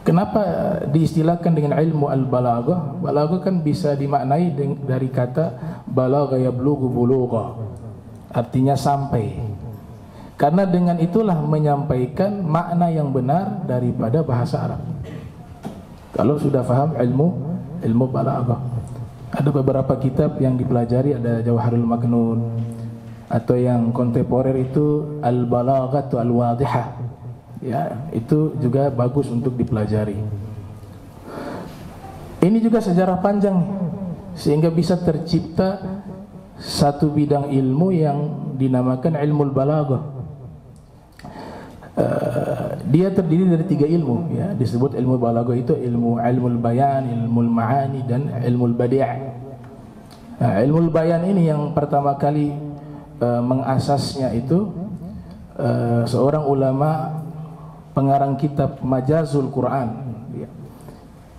Kenapa diistilahkan dengan ilmu al-balaghah? Balaghah kan bisa dimaknai dari kata balagha yablughu bulugha. Artinya sampai. Karena dengan itulah menyampaikan makna yang benar daripada bahasa Arab. Kalau sudah faham ilmu balaghah. Ada beberapa kitab yang dipelajari, ada Jawharul Maknun, atau yang kontemporer itu Al-Balaghatu Al-Wadihah. Ya, itu juga bagus untuk dipelajari. Ini juga sejarah panjang, sehingga bisa tercipta satu bidang ilmu yang dinamakan ilmu balaghah. Dia terdiri dari 3 ilmu, ya, disebut ilmu balaghah itu ilmu bayan, ilmu ma'ani, dan ilmu badi'. Ilmu bayan ini yang pertama kali mengasasnya itu seorang ulama pengarang kitab Majazul Quran.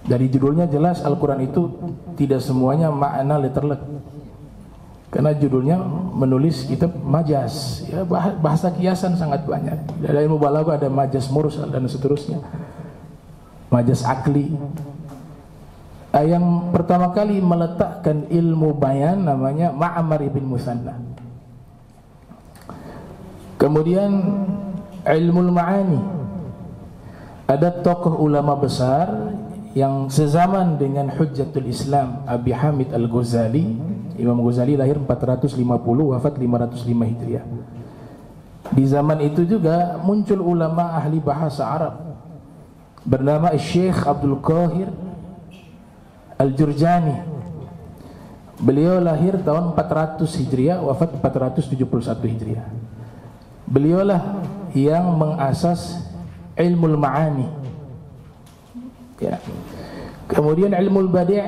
Dari judulnya jelas Al-Quran itu tidak semuanya makna letterlek, karena judulnya menulis kitab majaz, ya, bahasa kiasan sangat banyak. Dalam ilmu balaghah ada majaz mursal dan seterusnya, majaz akli. Yang pertama kali meletakkan ilmu bayan namanya Ma'mar ibn Musanna. Kemudian ilmu ma'ani, ada tokoh ulama besar yang sezaman dengan Hujjatul Islam Abi Hamid Al-Ghazali. Imam Ghazali lahir 450, wafat 505 Hijriah. Di zaman itu juga muncul ulama ahli bahasa Arab bernama Syekh Abdul Qahir Al-Jurjani. Beliau lahir tahun 400 Hijriah, wafat 471 Hijriah. Beliaulah yang mengasas ilmu ma'ani, ya. Kemudian ilmu badi',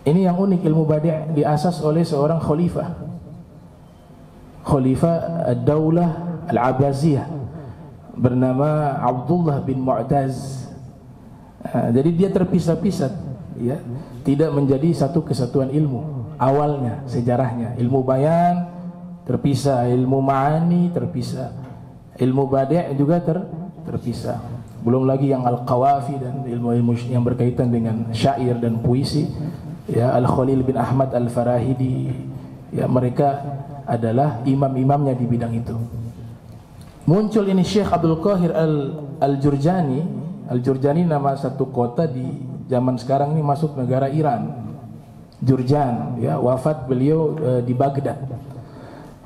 ini yang unik, ilmu badi' diasas oleh seorang khalifah ad-Daulah Al-Abbasiyah bernama Abdullah bin Mu'taz. Jadi dia terpisah-pisah, ya, tidak menjadi satu kesatuan ilmu. Awalnya sejarahnya ilmu bayan terpisah, ilmu ma'ani terpisah, ilmu badi' juga terpisah. Belum lagi yang al-qawafi dan ilmu-ilmu yang berkaitan dengan syair dan puisi, ya, Al-Khalil bin Ahmad Al-Farahidi, ya, mereka adalah imam-imamnya di bidang itu. Muncul ini Syekh Abdul Qahir Al-Jurjani. Al-Jurjani nama satu kota di zaman sekarang ini masuk negara Iran, Jurjan, ya, wafat beliau di Baghdad.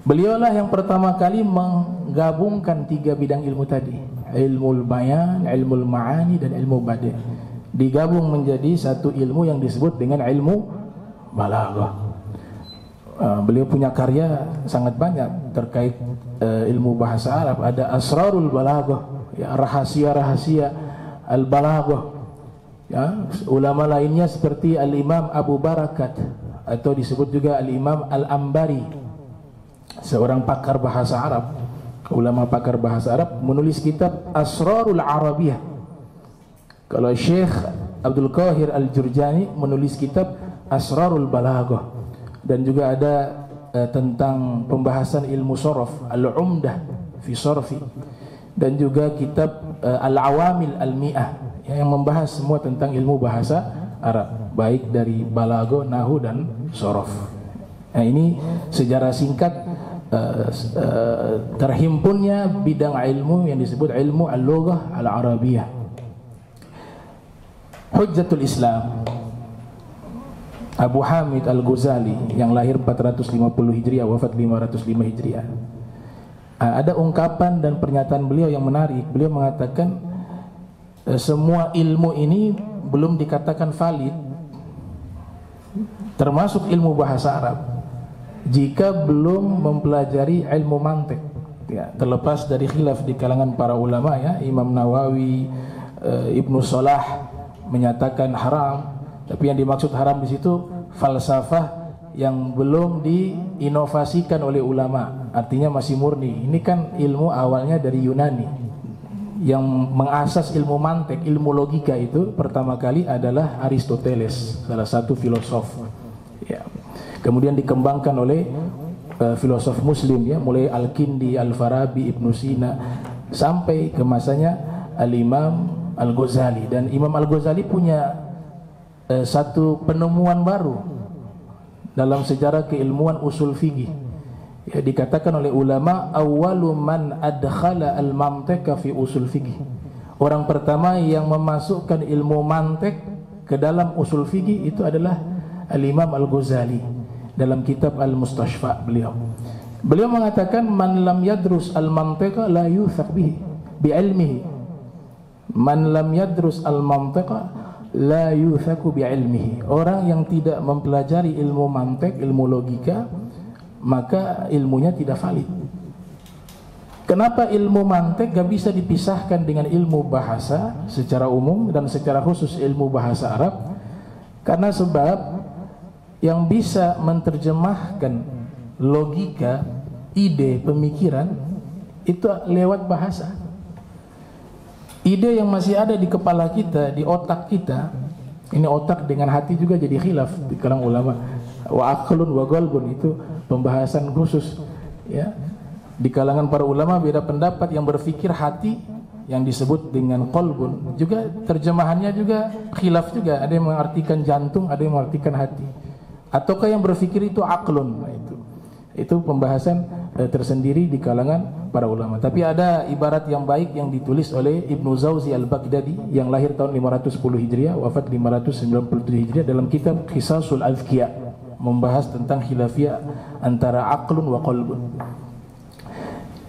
Beliaulah yang pertama kali menggabungkan 3 bidang ilmu tadi, ilmu bayan, ilmu ma'ani, dan ilmu badi', digabung menjadi satu ilmu yang disebut dengan ilmu balaghah. Beliau punya karya sangat banyak terkait ilmu bahasa Arab. Ada Asrarul Balaghah, ya, rahasia-rahasia al-balaghah. Ya, ulama lainnya seperti Al-Imam Abu Barakat, atau disebut juga Al-Imam Al-Ambari, seorang pakar bahasa Arab, ulama pakar bahasa Arab, menulis kitab Asrarul Arabiyah. Kalau Syekh Abdul Qahir Al-Jurjani menulis kitab Asrarul Balaghah. Dan juga ada tentang pembahasan ilmu sorof, Al-Umdah fi Sorfi, dan juga kitab Al-Awamil Al-Mi'ah, yang membahas semua tentang ilmu bahasa Arab, baik dari balaghah, nahu, dan sorof. Nah, ini sejarah singkat terhimpunnya bidang ilmu yang disebut ilmu al-lughah al-arabiyah. Hujjatul Islam Abu Hamid Al-Ghazali yang lahir 450 Hijriah, wafat 505 Hijriah. Ada ungkapan dan pernyataan beliau yang menarik. Beliau mengatakan semua ilmu ini belum dikatakan valid, termasuk ilmu bahasa Arab, jika belum mempelajari ilmu mantik, ya, terlepas dari khilaf di kalangan para ulama, ya, Imam Nawawi, Ibnu Salah menyatakan haram, tapi yang dimaksud haram di situ falsafah yang belum diinovasikan oleh ulama, artinya masih murni. Ini kan ilmu awalnya dari Yunani. Yang mengasas ilmu mantek, ilmu logika itu pertama kali adalah Aristoteles, salah satu filosof. Ya. Kemudian dikembangkan oleh filosof Muslim, ya, mulai Al-Kindi, Al-Farabi, Ibnu Sina, sampai ke masanya Al-Imam Al-Ghazali. Dan Imam Al-Ghazali punya satu penemuan baru dalam sejarah keilmuan usul fikih. Ya, dikatakan oleh ulama, awwalu man adkhala al-mantiqa fi usul fikih. Orang pertama yang memasukkan ilmu mantik ke dalam usul fikih itu adalah Al-Imam Al-Ghazali dalam kitab Al-Mustashfa beliau. Beliau mengatakan, man lam yadrus al-mantiqa la yuthaq bihi bi ilmihi. Man lam yadrus al-mantiqa la yuthaku bi'ilmihi. Orang yang tidak mempelajari ilmu mantik, ilmu logika, maka ilmunya tidak valid. Kenapa ilmu mantik gak bisa dipisahkan dengan ilmu bahasa secara umum dan secara khusus ilmu bahasa Arab? Karena sebab yang bisa menerjemahkan logika, ide, pemikiran itu lewat bahasa. Ide yang masih ada di kepala kita, di otak kita, ini otak dengan hati juga jadi khilaf di kalangan ulama. Wa aqlun wa qalbun, itu pembahasan khusus, ya. Di kalangan para ulama beda pendapat, yang berpikir hati yang disebut dengan qalbun, juga terjemahannya juga khilaf juga. Ada yang mengartikan jantung, ada yang mengartikan hati. Ataukah yang berpikir itu aqlun. Nah, itu pembahasan tersendiri di kalangan para ulama. Tapi ada ibarat yang baik yang ditulis oleh Ibnu Zawzi Al-Baghdadi yang lahir tahun 510 Hijriah, wafat 597 Hijriah, dalam kitab Qisasul Azkiya, membahas tentang khilafiyah antara aqlun wa qalbun.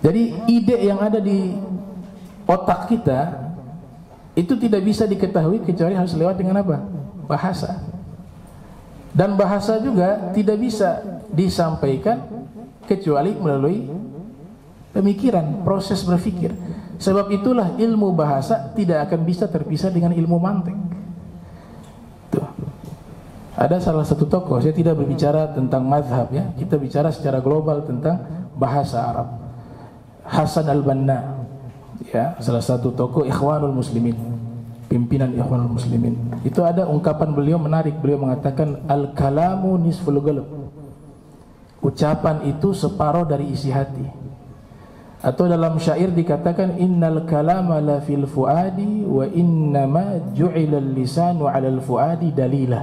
Jadi ide yang ada di otak kita itu tidak bisa diketahui kecuali harus lewat dengan apa? Bahasa. Dan bahasa juga tidak bisa disampaikan kecuali melalui pemikiran, proses berpikir. Sebab itulah ilmu bahasa tidak akan bisa terpisah dengan ilmu mantik. Tuh. Ada salah satu tokoh, saya tidak berbicara tentang mazhab, ya, kita bicara secara global tentang bahasa Arab. Hasan Al-Banna, ya, salah satu tokoh Ikhwanul Muslimin, pimpinan Ikhwanul Muslimin. Itu ada ungkapan beliau menarik. Beliau mengatakan, al-kalamu nisful qalb. Ucapan itu separuh dari isi hati. Atau dalam syair dikatakan, innal kalama la fil fuadi wa innama ju'ila al-lisanu 'ala al-fuadi dalila.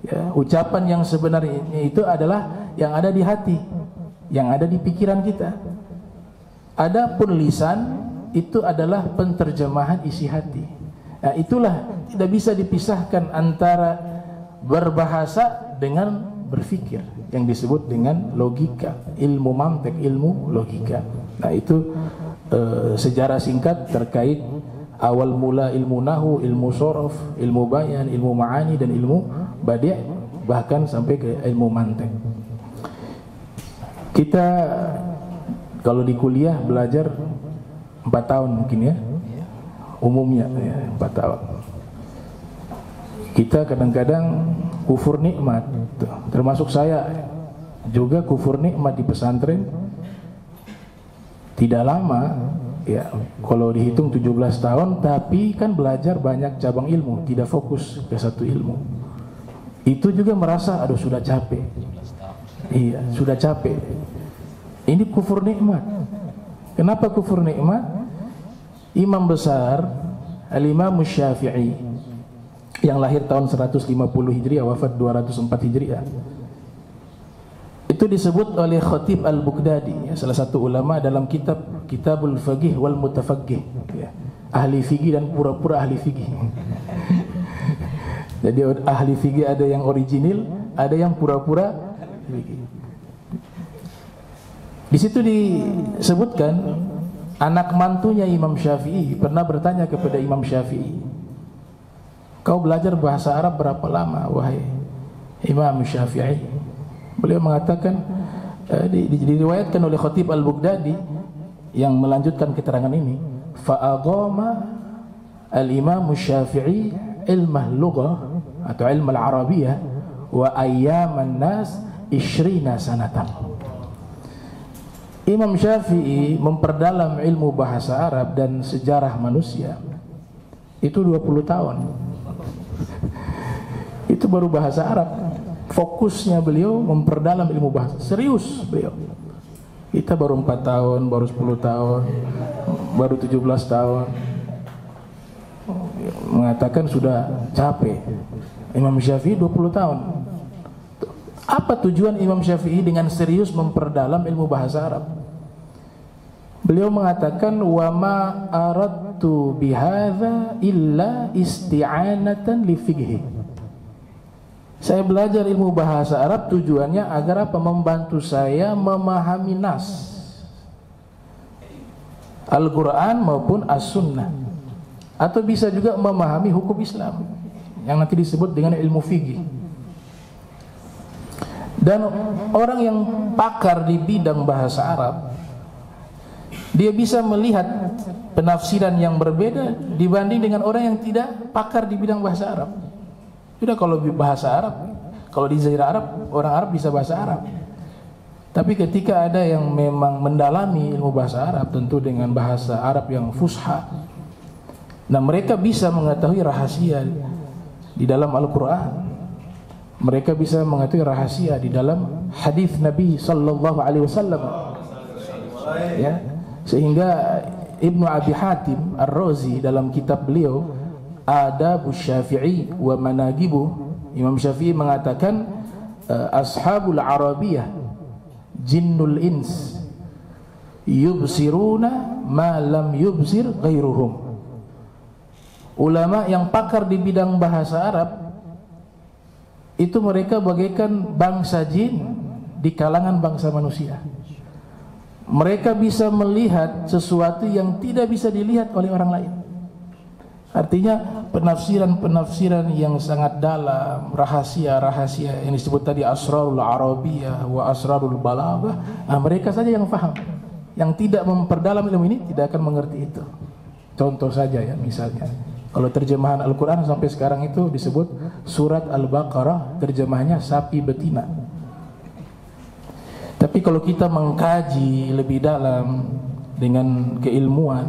Ya, ucapan yang sebenarnya itu adalah yang ada di hati, yang ada di pikiran kita. Adapun lisan itu adalah penterjemahan isi hati. Nah, itulah tidak bisa dipisahkan antara berbahasa dengan berfikir, yang disebut dengan logika, ilmu mantik, ilmu logika. Nah, itu sejarah singkat terkait awal mula ilmu nahu, ilmu sorof, ilmu bayan, ilmu ma'ani, dan ilmu badi', bahkan sampai ke ilmu mantik. Kita kalau di kuliah belajar 4 tahun mungkin, ya, umumnya, ya, 4 tahun. Kita kadang-kadang kufur nikmat, termasuk saya juga kufur nikmat di pesantren. Tidak lama, ya, kalau dihitung 17 tahun, tapi kan belajar banyak cabang ilmu, tidak fokus ke satu ilmu. Itu juga merasa, aduh sudah capek. Iya, sudah capek. Ini kufur nikmat. Kenapa kufur nikmat? Imam besar Al-Imam Syafi'i yang lahir tahun 150 Hijriah, wafat 204 Hijriah, itu disebut oleh Khatib Al-Baghdadi, ya, salah satu ulama dalam Kitabul Faqih wal Mutafaqih, ya, ahli fikih dan pura-pura ahli fikih. Jadi ahli fikih ada yang original, ada yang pura-pura fikih. Di situ disebutkan anak mantunya Imam Syafi'i pernah bertanya kepada Imam Syafi'i, kau belajar bahasa Arab berapa lama, wahai Imam Syafi'i? Beliau mengatakan, diriwayatkan oleh Khatib Al-Baghdadi yang melanjutkan keterangan ini, fa'adhama al-Imam Syafi'i ilmah lughah atau ilmu al-Arabiyah wa ayyaman nas 20 sanatan. Imam Syafi'i memperdalam ilmu bahasa Arab dan sejarah manusia itu 20 tahun. Itu baru bahasa Arab. Fokusnya beliau memperdalam ilmu bahasa. Serius beliau. Kita baru 4 tahun, baru 10 tahun, baru 17 tahun. Mengatakan sudah capek. Imam Syafi'i 20 tahun. Apa tujuan Imam Syafi'i dengan serius memperdalam ilmu bahasa Arab? Beliau mengatakan wa ma aradtu bihadza illa isti'anatan li fiqhi. Saya belajar ilmu bahasa Arab tujuannya agar apa? Membantu saya memahami nas Al-Quran maupun As-Sunnah, atau bisa juga memahami hukum Islam yang nanti disebut dengan ilmu fikih. Dan orang yang pakar di bidang bahasa Arab, dia bisa melihat penafsiran yang berbeda dibanding dengan orang yang tidak pakar di bidang bahasa Arab. Sudah, kalau bahasa Arab, kalau di Jazirah Arab, orang Arab bisa bahasa Arab. Tapi ketika ada yang memang mendalami ilmu bahasa Arab, tentu dengan bahasa Arab yang fusha, nah mereka bisa mengetahui rahasia di dalam Al-Quran. Mereka bisa mengetahui rahasia di dalam hadis Nabi sallallahu alaihi wasallam. Ya, sehingga Ibnu Abi Hatim Ar-Razi dalam kitab beliau Adabus Syafi'i wa Manaqibuh, Imam Syafi'i mengatakan ashabul Arabiyah jinnul ins yubsiruna ma lam yubsir ghairuhum. Ulama yang pakar di bidang bahasa Arab itu mereka bagaikan bangsa jin di kalangan bangsa manusia. Mereka bisa melihat sesuatu yang tidak bisa dilihat oleh orang lain. Artinya penafsiran-penafsiran yang sangat dalam, rahasia-rahasia yang disebut tadi asrarul arabiyah wa asrarul balaghah, nah mereka saja yang paham. Yang tidak memperdalam ilmu ini tidak akan mengerti itu. Contoh saja ya, misalnya kalau terjemahan Al-Quran sampai sekarang itu disebut surat Al-Baqarah, terjemahannya sapi betina. Tapi kalau kita mengkaji lebih dalam dengan keilmuan,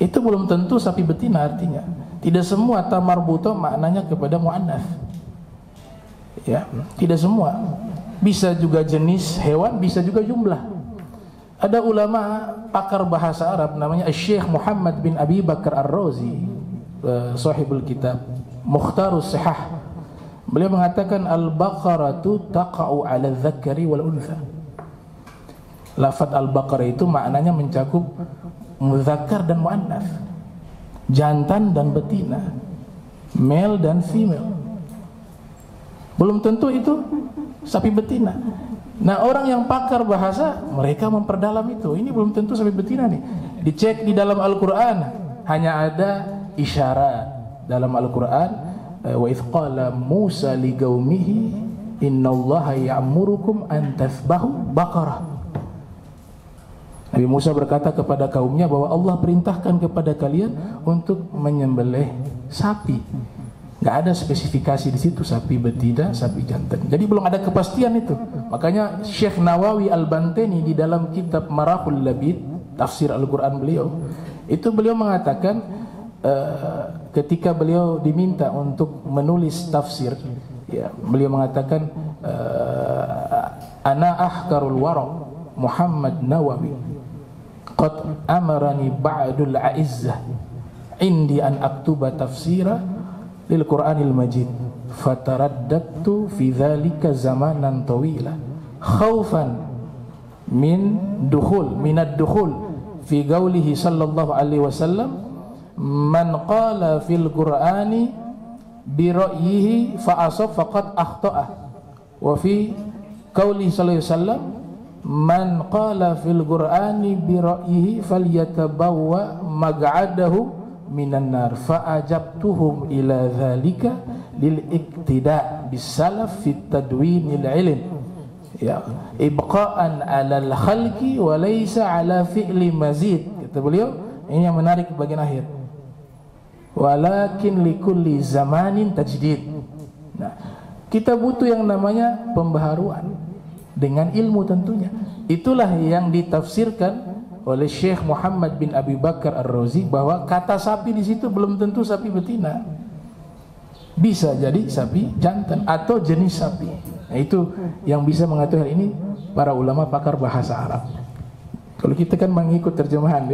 itu belum tentu sapi betina artinya. Tidak semua tamarbuto maknanya kepada muannats. Ya, tidak semua. Bisa juga jenis hewan, bisa juga jumlah. Ada ulama pakar bahasa Arab namanya Syekh Muhammad bin Abi Bakar Ar-Razi, sahibul kitab Mukhtarus Sihah. Beliau mengatakan al-baqaratu taqa'u 'ala dzakari wal untha. Lafaz al-baqarah itu maknanya mencakup muzakkar dan muannats, jantan dan betina, male dan female. Belum tentu itu sapi betina. Nah, orang yang pakar bahasa, mereka memperdalam itu. Ini belum tentu sapi betina nih. Dicek di dalam Al-Quran, hanya ada isyarat dalam Al-Quran. Wa idh qala Musa li qaumihi innallaha ya'murukum an tasbahu baqarah. Nabi Musa berkata kepada kaumnya bahwa Allah perintahkan kepada kalian untuk menyembelih sapi. Nggak ada spesifikasi di situ sapi betina, sapi jantan. Jadi belum ada kepastian itu. Makanya Syekh Nawawi Al-Bantani di dalam kitab Marahul Labid, tafsir Al-Quran beliau, itu beliau mengatakan ketika beliau diminta untuk menulis tafsir, ya, beliau mengatakan ana ahkarul wara Muhammad Nawawi qad amarani ba'dul a'izzah indi an aktuba tafsira lil Qur'anil Majid fataraddadtu fi dhalika zamanan tawila khaufan minad dukhul fi qawlihi sallallahu alaihi wasallam man qala fil Qur'ani bi ra'yihi fa asab faqad akhta'a wa fi qawlihi sallallahu alaihi wasallam man qala fil Qur'ani bi ra'yihi falyatabawwa maq'adahu minan nar fa ajabtuhum ila dzalika lil iqtida' bis salaf fit tadwinil ilm ya ibqa'an 'alal khalqi wa laysa 'ala fi'li mazid. Kata beliau, ini yang menarik bagian akhir, walakin likulli zamanin tajdid. Nah, Kita butuh yang namanya pembaharuan dengan ilmu tentunya. Itulah yang ditafsirkan oleh Syekh Muhammad bin Abi Bakar Ar-Razi bahwa kata sapi di situ belum tentu sapi betina. Bisa jadi sapi jantan atau jenis sapi. Nah, itu yang bisa mengatakan ini para ulama pakar bahasa Arab. Kalau kita kan mengikut terjemahan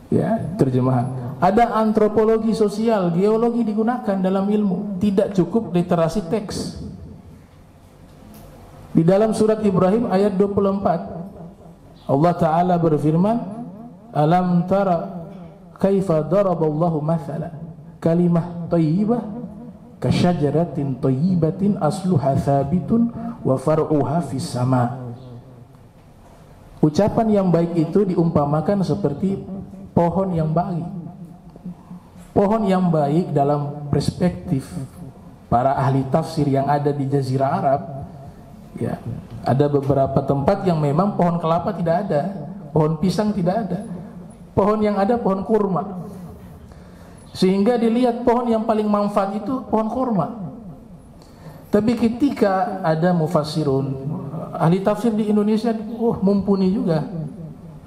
ya, terjemahan. Ada antropologi sosial, geologi digunakan dalam ilmu. Tidak cukup literasi teks. Di dalam surat Ibrahim ayat 24, Allah Ta'ala berfirman, Alam tara kaifa daraballahu mathala kalimah thayyibah kasyajaratin thayyibatin asluha thabitun wa far'uha fis sama. Ucapan yang baik itu diumpamakan seperti pohon yang baik. Pohon yang baik dalam perspektif para ahli tafsir yang ada di Jazirah Arab, ya, ada beberapa tempat yang memang pohon kelapa tidak ada, pohon pisang tidak ada, pohon yang ada pohon kurma, sehingga dilihat pohon yang paling manfaat itu pohon kurma. Tapi ketika ada mufassirun, ahli tafsir di Indonesia, mumpuni juga,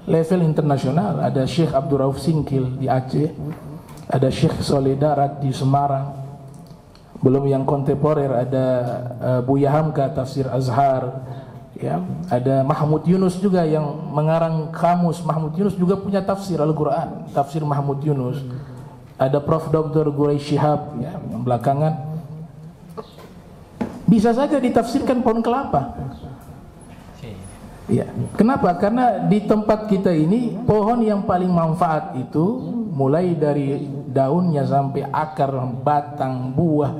level internasional. Ada Syekh Abdul Rauf Singkil di Aceh, ada Syekh Soleh Darat di Semarang. Belum yang kontemporer, ada Buya Hamka tafsir Azhar, ya, ada Mahmud Yunus juga yang mengarang kamus. Mahmud Yunus juga punya tafsir Al-Quran, tafsir Mahmud Yunus. Ada Prof. Dr. Quraish Shihab, ya, yang belakangan. Bisa saja ditafsirkan pohon kelapa. Ya, kenapa? Karena di tempat kita ini pohon yang paling manfaat itu mulai dari daunnya sampai akar, batang, buah,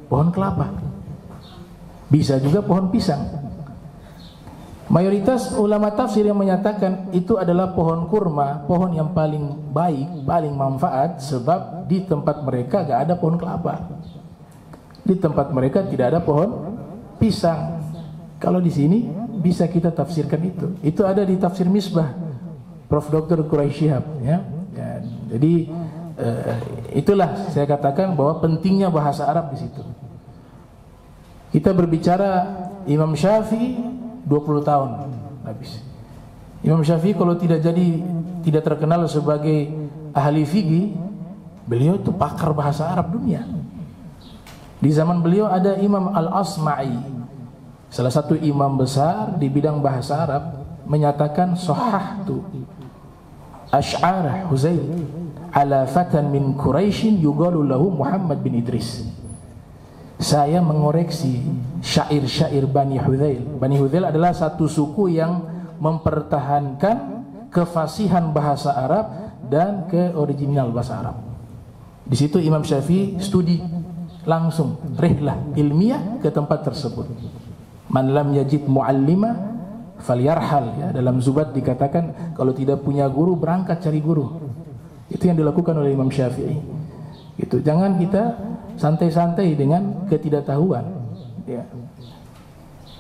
pohon kelapa. Bisa juga pohon pisang. Mayoritas ulama tafsir yang menyatakan itu adalah pohon kurma, pohon yang paling baik, paling manfaat, sebab di tempat mereka gak ada pohon kelapa. Di tempat mereka tidak ada pohon pisang. Kalau di sini bisa kita tafsirkan itu. Itu ada di tafsir Misbah, Prof. Dr. Quraish Shihab, ya. Jadi itulah saya katakan bahwa pentingnya bahasa Arab di situ. Kita berbicara Imam Syafi'i 20 tahun habis. Imam Syafi'i kalau tidak terkenal sebagai ahli fikih, beliau itu pakar bahasa Arab dunia. Di zaman beliau ada Imam Al-Asma'i, salah satu imam besar di bidang bahasa Arab, menyatakan sahahtu asy'ar Huzail ala fatan min Quraisyin yuqalu lahu Muhammad bin Idris. Saya mengoreksi syair-syair Bani Huzail. Bani Huzail adalah satu suku yang mempertahankan kefasihan bahasa Arab dan keoriginal bahasa Arab. Di situ Imam Syafi'i studi langsung, rihlah ilmiah ke tempat tersebut. Man lam yajid muallima falyarhal, ya, dalam Zubat dikatakan kalau tidak punya guru berangkat cari guru. Itu yang dilakukan oleh Imam Syafi'i. Gitu. Jangan kita santai-santai dengan ketidaktahuan, ya.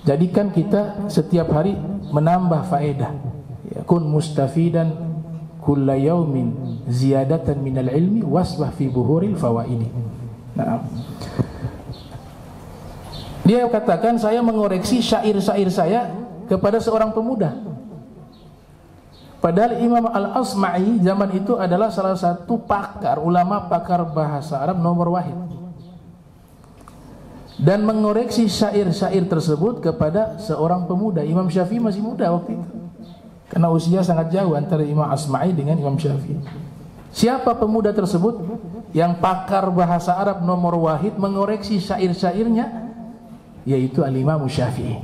Jadikan kita setiap hari menambah faedah, ya. Kun mustafidan kulla yaumin ziyadatan minal ilmi wasbah fi buhuril fawaidi. Nah, dia katakan saya mengoreksi syair-syair saya kepada seorang pemuda. Padahal Imam Al-Asma'i zaman itu adalah salah satu pakar, ulama pakar bahasa Arab nomor wahid. Dan mengoreksi syair-syair tersebut kepada seorang pemuda. Imam Syafi'i masih muda waktu itu, karena usia sangat jauh antara Imam Asma'i dengan Imam Syafi'i. Siapa pemuda tersebut yang pakar bahasa Arab nomor wahid mengoreksi syair-syairnya? Yaitu Al-Imam Syafi'i.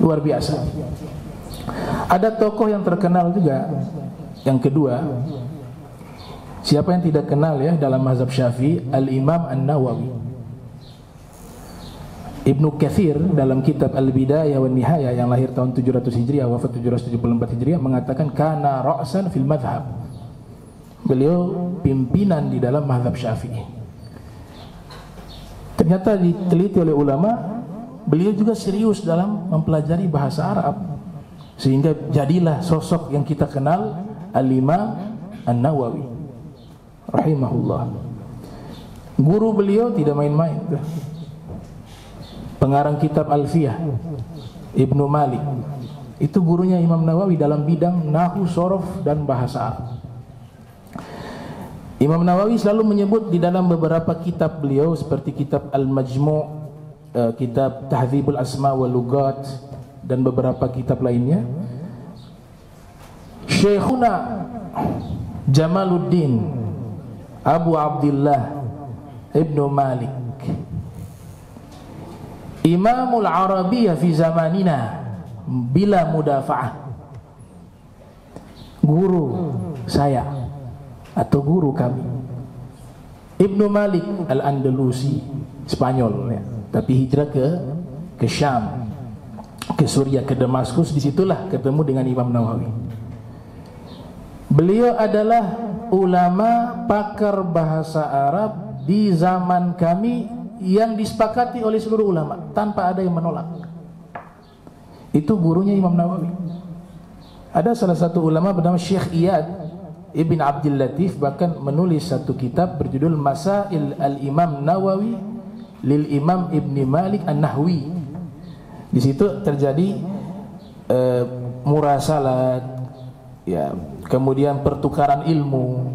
Luar biasa. Ada tokoh yang terkenal juga yang kedua. Siapa yang tidak kenal ya dalam mazhab Syafi'i? Al-Imam An-Nawawi. Ibnu Katsir dalam kitab Al-Bidayah wan Nihayah yang lahir tahun 700 Hijriah wafat 774 Hijriah mengatakan kana ra'san fil madhab. Beliau pimpinan di dalam mazhab Syafi'i. Ternyata diteliti oleh ulama, beliau juga serius dalam mempelajari bahasa Arab, sehingga jadilah sosok yang kita kenal Al-Imam An-Nawawi rahimahullah. Guru beliau tidak main-main, pengarang kitab Alfiyah, Ibnu Malik. Itu gurunya Imam Nawawi dalam bidang nahwu, shorof, dan bahasa Arab. Imam Nawawi selalu menyebut di dalam beberapa kitab beliau seperti kitab Al-Majmu', kitab Tahdzibul Asma wal Lugat, dan beberapa kitab lainnya, Syekhuna Jamaluddin Abu Abdullah Ibnu Malik Imamul Arabiyyah fi zamanina bila mudafa'ah. Guru saya atau guru kami Ibnu Malik Al-Andalusi, Spanyol ya, tapi hijrah ke Syam, ke Suriah, ke Damaskus. Disitulah ketemu dengan Imam Nawawi. Beliau adalah ulama pakar bahasa Arab di zaman kami yang disepakati oleh seluruh ulama tanpa ada yang menolak. Itu gurunya Imam Nawawi. Ada salah satu ulama bernama Syekh Iyad Ibn Abdul Latif bahkan menulis satu kitab berjudul Masail Al-Imam Nawawi lil Imam Ibn Malik An-Nahwi. Di situ terjadi murasalat, ya, kemudian pertukaran ilmu,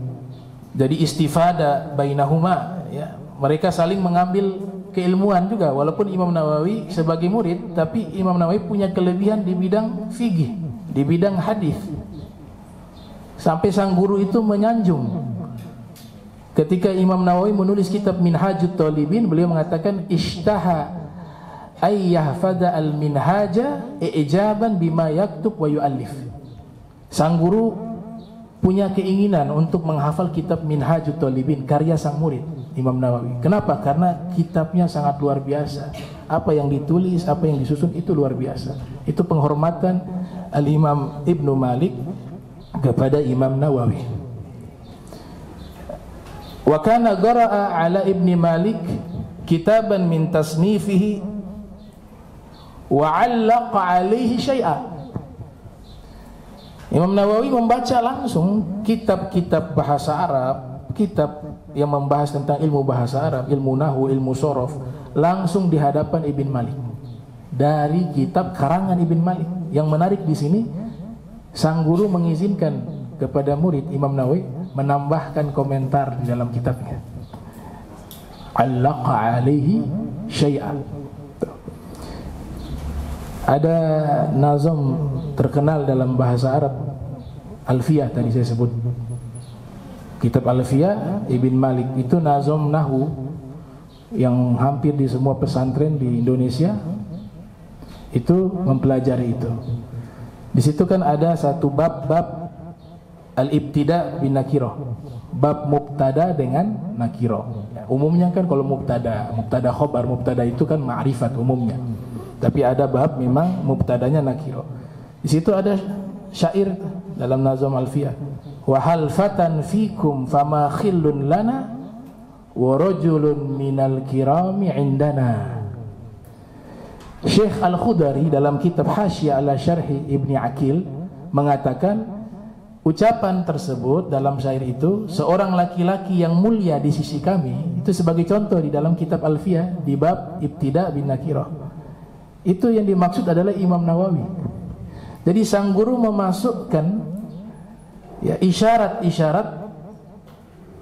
jadi istifada bainahuma, ya. Mereka saling mengambil keilmuan juga, walaupun Imam Nawawi sebagai murid, tapi Imam Nawawi punya kelebihan di bidang fikih, di bidang hadis. Sampai sang guru itu menyanjung ketika Imam Nawawi menulis kitab Minhajut Talibin, beliau mengatakan ishtaha ayyahfadha al-minhaja i'jaban bima yaktub wa yu'allif. Sang guru punya keinginan untuk menghafal kitab Minhajut Talibin, karya sang murid Imam Nawawi. Kenapa? Karena kitabnya sangat luar biasa. Apa yang ditulis, apa yang disusun itu luar biasa. Itu penghormatan Al-Imam Ibnu Malik kepada Imam Nawawi. Wa kana qara'a ala Ibni Malik kitaban min tasnifihi wa 'allaqa 'alaihi syai'a. Imam Nawawi membaca langsung kitab-kitab bahasa Arab, kitab yang membahas tentang ilmu bahasa Arab, ilmu nahwu, ilmu shorof, langsung di hadapan Ibn Malik dari kitab karangan Ibn Malik. Yang menarik di sini, sang guru mengizinkan kepada murid Imam Nawawi menambahkan komentar di dalam kitabnya. Allaqa alaihi syai'an. Ada nazam terkenal dalam bahasa Arab, Alfiyah tadi saya sebut. Kitab Alfiyah Ibn Malik itu nazam nahwu yang hampir di semua pesantren di Indonesia itu mempelajari itu. Di situ kan ada satu bab al-ibtida bin nakirah, bab mubtada dengan nakirah. Umumnya kan kalau mubtada khobar, mubtada itu kan ma'rifat umumnya. Tapi ada bab memang mubtadanya nakirah. Di situ ada syair dalam nazam Alfiyah. Wa hal fatan fikum fama khillun lana wa rajulun minal kirami indana. Syekh Al-Khudari dalam kitab Hasyah ala Syarhi Ibni Aqil mengatakan ucapan tersebut dalam syair itu, seorang laki-laki yang mulia di sisi kami, itu sebagai contoh di dalam kitab Alfiyah di bab Ibtida bin Nakirah. Itu yang dimaksud adalah Imam Nawawi. Jadi sang guru memasukkan ya isyarat-isyarat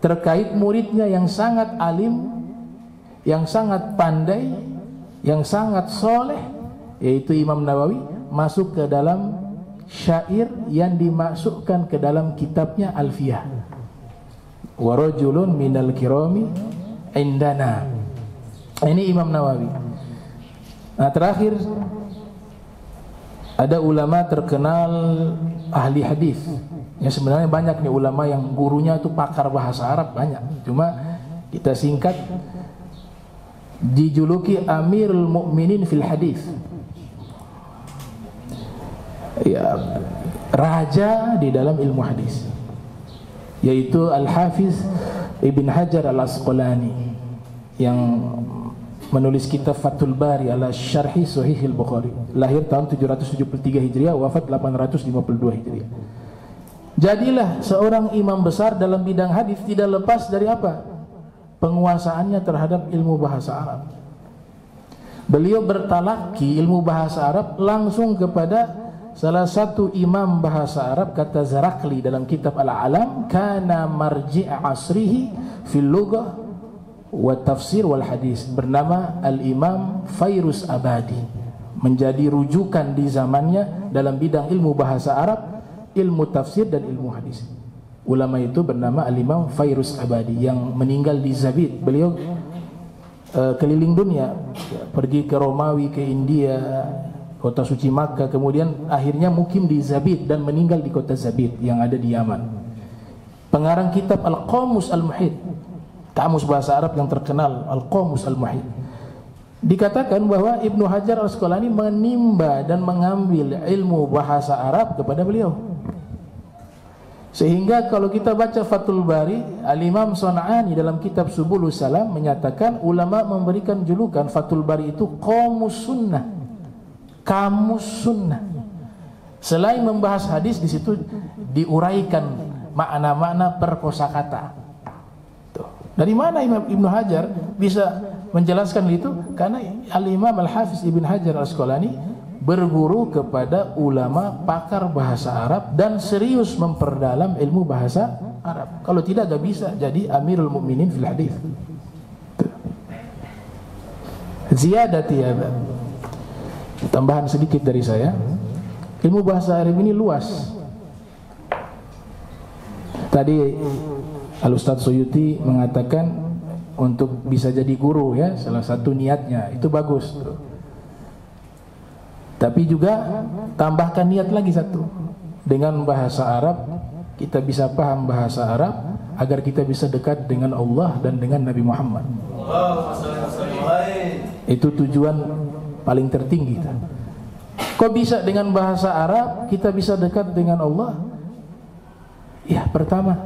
terkait muridnya yang sangat alim, yang sangat pandai, yang sangat soleh, yaitu Imam Nawawi, masuk ke dalam syair yang dimasukkan ke dalam kitabnya Alfiyah. Wa rajulun minal kirami indana. Ini Imam Nawawi. Nah, terakhir ada ulama terkenal ahli hadis. Ya, sebenarnya banyak nih ulama yang gurunya itu pakar bahasa Arab, banyak. Cuma kita singkat, dijuluki Amirul Mukminin fil hadis. Ya, raja di dalam ilmu hadis, yaitu Al-Hafiz Ibn Hajar Al-Asqalani yang menulis kitab Fathul Bari ala Syarhi Sahih Al-Bukhari. Lahir tahun 773 Hijriah, wafat 852 Hijriah. Jadilah seorang imam besar dalam bidang hadis tidak lepas dari apa? penguasaannya terhadap ilmu bahasa Arab. Beliau bertalaki ilmu bahasa Arab langsung kepada salah satu imam bahasa Arab, kata Zarakli dalam kitab Al-Alam, kana marji' asrihi fil lughah wa tafsir wal hadis, bernama Al-Imam Fairuz Abadi, menjadi rujukan di zamannya dalam bidang ilmu bahasa Arab, ilmu tafsir dan ilmu hadis. Ulama itu bernama Al-Imam Fairuz Abadi yang meninggal di Zabid. Beliau keliling dunia, pergi ke Romawi, ke India, kota suci Makkah, kemudian akhirnya mukim di Zabid dan meninggal di kota Zabid yang ada di Yaman. Pengarang kitab Al-Qamus Al-Muhit, kamus bahasa Arab yang terkenal, Al-Qamus Al-Muhit. Dikatakan bahwa Ibnu Hajar Al-Asqalani menimba dan mengambil ilmu bahasa Arab kepada beliau. Sehingga kalau kita baca Fathul Bari, Al-Imam San'ani dalam kitab Subulus Salam menyatakan, ulama memberikan julukan Fathul Bari itu Qamus Sunnah, kamus sunnah. Selain membahas hadis, di situ diuraikan makna-makna per kosakata. Dari mana Imam Ibnu Hajar bisa menjelaskan itu? Karena Al-Imam Al-Hafiz Ibn Hajar Al-Asqalani berguru kepada ulama pakar bahasa Arab dan serius memperdalam ilmu bahasa Arab. Kalau tidak, gak bisa jadi Amirul Mukminin fil hadis. Ziyadati ya, tambahan sedikit dari saya, ilmu bahasa Arab ini luas. Tadi Al-Ustadz Suyuti mengatakan untuk bisa jadi guru ya, salah satu niatnya itu bagus. Tapi juga tambahkan niat lagi satu, dengan bahasa Arab kita bisa paham bahasa Arab agar kita bisa dekat dengan Allah dan dengan Nabi Muhammad. Itu tujuan paling tertinggi. Kok bisa dengan bahasa Arab kita bisa dekat dengan Allah? Ya, pertama,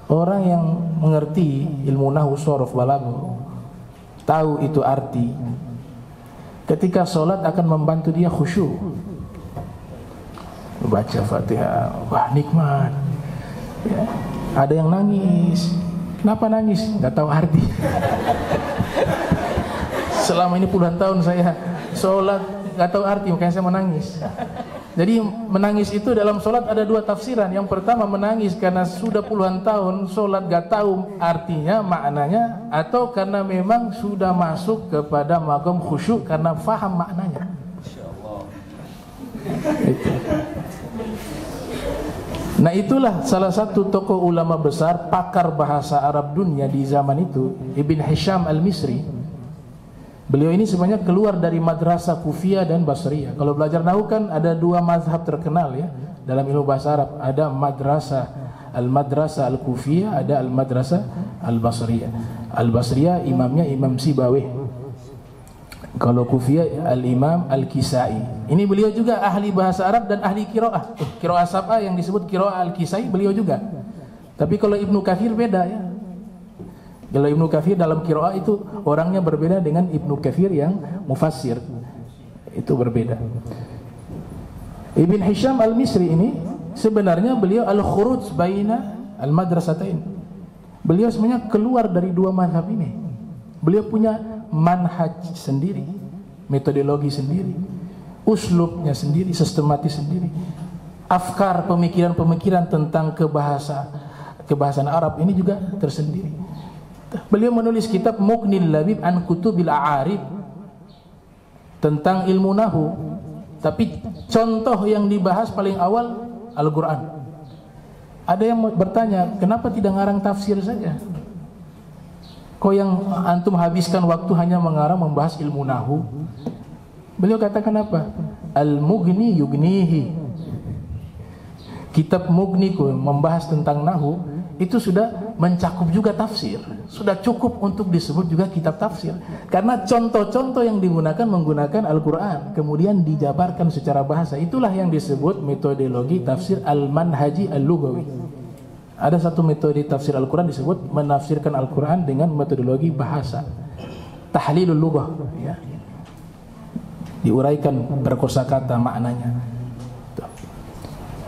orang yang mengerti ilmu nahwu, sharaf, balagha, tahu itu arti, ketika sholat akan membantu dia khusyuk. Baca Fatihah, wah nikmat ya. Ada yang nangis. Kenapa nangis? Gak tahu arti. Selama ini puluhan tahun saya sholat gak tahu arti, makanya saya menangis. Jadi menangis itu dalam sholat ada dua tafsiran. Yang pertama, menangis karena sudah puluhan tahun sholat gak tahu artinya, maknanya, atau karena memang sudah masuk kepada maqam khusyuk karena faham maknanya. Itu. Nah, itulah salah satu tokoh ulama besar pakar bahasa Arab dunia di zaman itu, Ibn Hisham Al-Misri. Beliau ini sebenarnya keluar dari madrasah Kufiyah dan Basriyah. Kalau belajar nahwu kan ada dua mazhab terkenal ya dalam ilmu bahasa Arab. Ada Al-Madrasah Al-Kufiyah, ada Al-Madrasah Al-Basriyah. Al-Basriyah imamnya Imam Sibawih. Kalau Kufiyah Al-Imam Al-Kisai. Ini beliau juga ahli bahasa Arab dan ahli qiraah. Qiraah sab'ah yang disebut qiraah Al-Kisai beliau juga. Tapi kalau Ibnu Katsir beda ya. Kalau Ibnu Katsir dalam qiraah itu orangnya berbeda dengan Ibnu Katsir yang mufassir. Itu berbeda. Ibn Hisham Al-Misri ini sebenarnya beliau al-khuruj baina al-madrasatain. Beliau sebenarnya keluar dari dua mazhab ini. Beliau punya manhaj sendiri, metodologi sendiri, uslubnya sendiri, sistematis sendiri. Afkar, pemikiran-pemikiran tentang kebahasaan Arab ini juga tersendiri. Beliau menulis kitab Mughnil Labib an Kutubil A'arib tentang ilmu nahwu. Tapi contoh yang dibahas paling awal Al-Quran. Ada yang bertanya, kenapa tidak ngarang tafsir saja? Kok yang antum habiskan waktu hanya mengarang membahas ilmu nahwu? Beliau katakan apa? Al-Mughni yugnihi. Kitab Mughni membahas tentang nahwu itu sudah mencakup juga tafsir, sudah cukup untuk disebut juga kitab tafsir. Karena contoh-contoh yang digunakan menggunakan Al-Quran, kemudian dijabarkan secara bahasa. Itulah yang disebut metodologi tafsir al-manhaji al-lughawi. Ada satu metode tafsir Al-Quran disebut menafsirkan Al-Quran dengan metodologi bahasa, tahlilul lughah ya. Diuraikan berkosakata maknanya.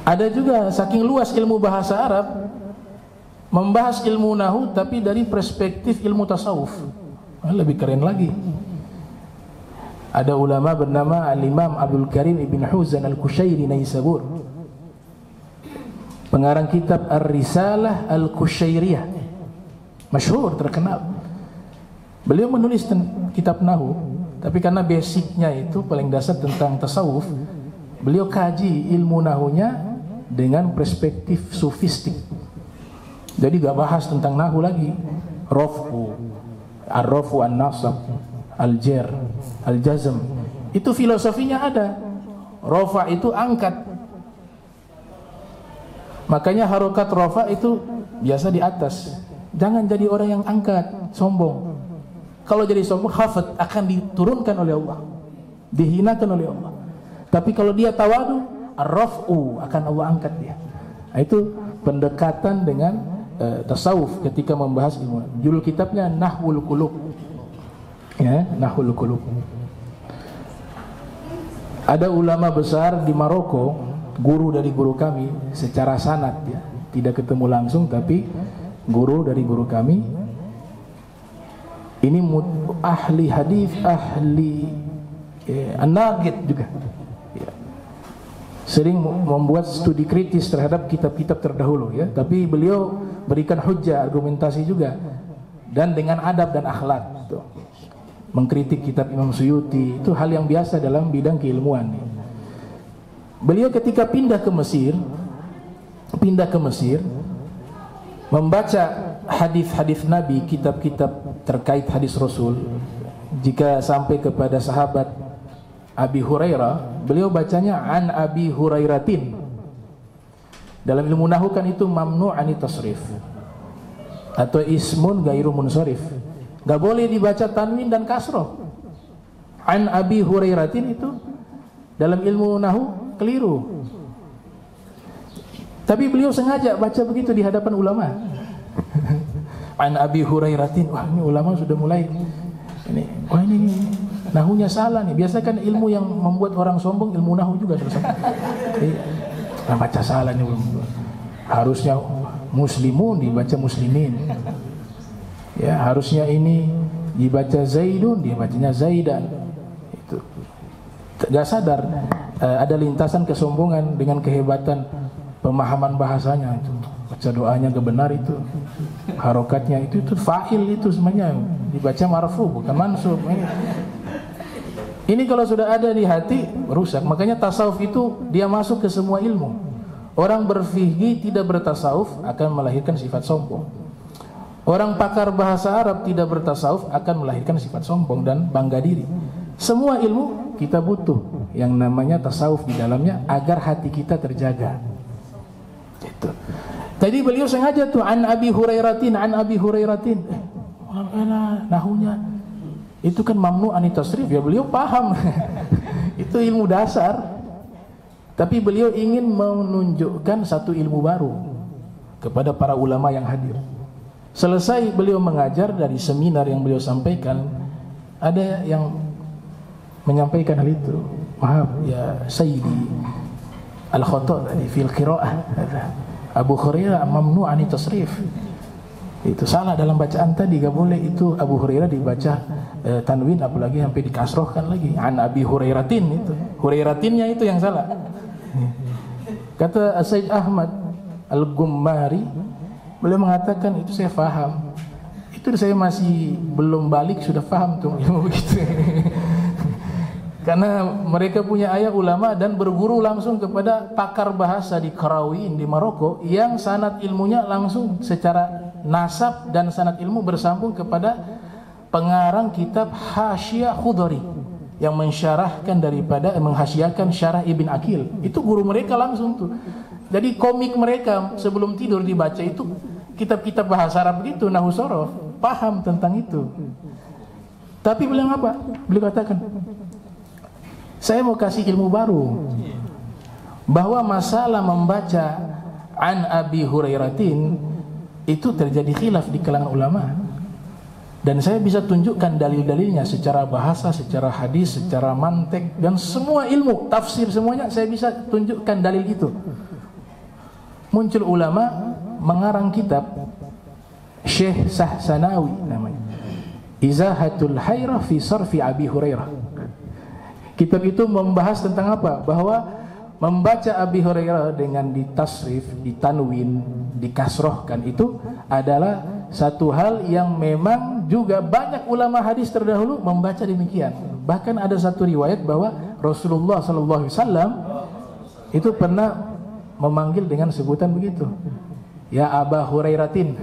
Ada juga saking luas ilmu bahasa Arab, membahas ilmu nahu tapi dari perspektif ilmu tasawuf. Lebih keren lagi. Ada ulama bernama Al-Imam Abdul Karim Ibn Huzan Al-Kushairi Naisabur, pengarang kitab Ar-Risalah Al-Kushairiyah, masyhur, terkenal. Beliau menulis kitab nahu, tapi karena basicnya itu paling dasar tentang tasawuf, beliau kaji ilmu nahunya dengan perspektif sufistik. Jadi gak bahas tentang nahu lagi. Raf'u, ar-raf'u an-nasab, al-jar, al-jazm, itu filosofinya ada. Rafa itu angkat, makanya harokat rafa itu biasa di atas. Jangan jadi orang yang angkat, sombong. Kalau jadi sombong, khafat, akan diturunkan oleh Allah, dihinakan oleh Allah. Tapi kalau dia tawadu, ar-raf'u, akan Allah angkat dia. Nah, itu pendekatan dengan tasawuf ketika membahas ilmu. Judul kitabnya Nahwul Qulub. Ya, Nahwul Qulub. Ada ulama besar di Maroko, guru dari guru kami secara sanad, ya, tidak ketemu langsung tapi guru dari guru kami. Ini ahli hadis, ahli an-naqid juga. Ya. Sering membuat studi kritis terhadap kitab-kitab terdahulu, ya. Tapi beliau berikan hujjah, argumentasi juga, dan dengan adab dan akhlak. Tuh. Mengkritik kitab Imam Suyuti itu hal yang biasa dalam bidang keilmuan. Beliau ketika pindah ke Mesir, membaca hadis-hadis Nabi, kitab-kitab terkait hadis Rasul. Jika sampai kepada sahabat Abi Hurairah, beliau bacanya an Abi Hurairatin. Dalam ilmu nahwu kan itu mamnu' ani tasrif atau ismun gairu munsharif. Gak boleh dibaca tanwin dan kasroh. An Abi Hurairatin itu dalam ilmu nahwu keliru. Tapi beliau sengaja baca begitu di hadapan ulama. An Abi Hurairatin. Wah, ini ulama sudah mulai ini. Wah, ini nahunya salah nih. Biasa kan ilmu yang membuat orang sombong, ilmu nahu juga terus. Baca salah nih. Harusnya muslimun dibaca muslimin. Ya, harusnya ini dibaca Zaidun, dia bacanya Zaidan. Itu gak sadar ada lintasan kesombongan dengan kehebatan pemahaman bahasanya. Itu baca doanya gak benar, itu harokatnya itu fa'il, itu semuanya dibaca marfu bukan mansub. Ini kalau sudah ada di hati rusak. Makanya tasawuf itu dia masuk ke semua ilmu. Orang berfikih tidak bertasawuf akan melahirkan sifat sombong. Orang pakar bahasa Arab tidak bertasawuf akan melahirkan sifat sombong dan bangga diri. Semua ilmu kita butuh yang namanya tasawuf di dalamnya agar hati kita terjaga. Gitu. Tadi beliau sengaja tuh an Abi Hurairatin, an Abi Hurairatin. Nahunya itu kan mamnu ani tasrif, ya beliau paham. Itu ilmu dasar. Tapi beliau ingin menunjukkan satu ilmu baru kepada para ulama yang hadir. Selesai beliau mengajar, dari seminar yang beliau sampaikan, ada yang menyampaikan hal itu. Maaf ya Sayyidi al-khata' tadi fil qiraah. Abu Hurairah mamnu ani tasrif. Itu salah dalam bacaan tadi, gak boleh itu Abu Hurairah dibaca tanwin, apalagi sampai dikasrohkan lagi. An Abi Hurairatin, itu Hurairatinnya itu yang salah. Kata Sayyid Ahmad Al-Gummari, beliau mengatakan itu saya faham. Itu saya masih belum balik sudah faham tuh ilmu begitu. Karena mereka punya ayah ulama dan berguru langsung kepada pakar bahasa di Qarawin di Maroko yang sanad ilmunya langsung secara nasab dan sanad ilmu bersambung kepada pengarang kitab Hasyiah Khudari yang mensyarahkan daripada menghasyiahkan syarah Ibn Aqil. Itu guru mereka langsung tuh. Jadi komik mereka sebelum tidur dibaca itu kitab-kitab bahasa Arab begitu, nahwu sorof, paham tentang itu. Tapi beliau apa? Beliau katakan, saya mau kasih ilmu baru, bahwa masalah membaca an Abi Hurairatin itu terjadi khilaf di kalangan ulama, dan saya bisa tunjukkan dalil-dalilnya secara bahasa, secara hadis, secara mantek, dan semua ilmu tafsir semuanya saya bisa tunjukkan dalil itu. Muncul ulama mengarang kitab Syekh Sahsanawi namanya, Izahatul Hairah fi Sarfi Abi Hurairah. Kitab itu membahas tentang apa? Bahwa membaca Abi Hurairah dengan ditasrif, ditanwin, dikasrohkan itu adalah satu hal yang memang juga banyak ulama hadis terdahulu membaca demikian. Bahkan ada satu riwayat bahwa Rasulullah SAW itu pernah memanggil dengan sebutan begitu, ya Aba Hurairatin.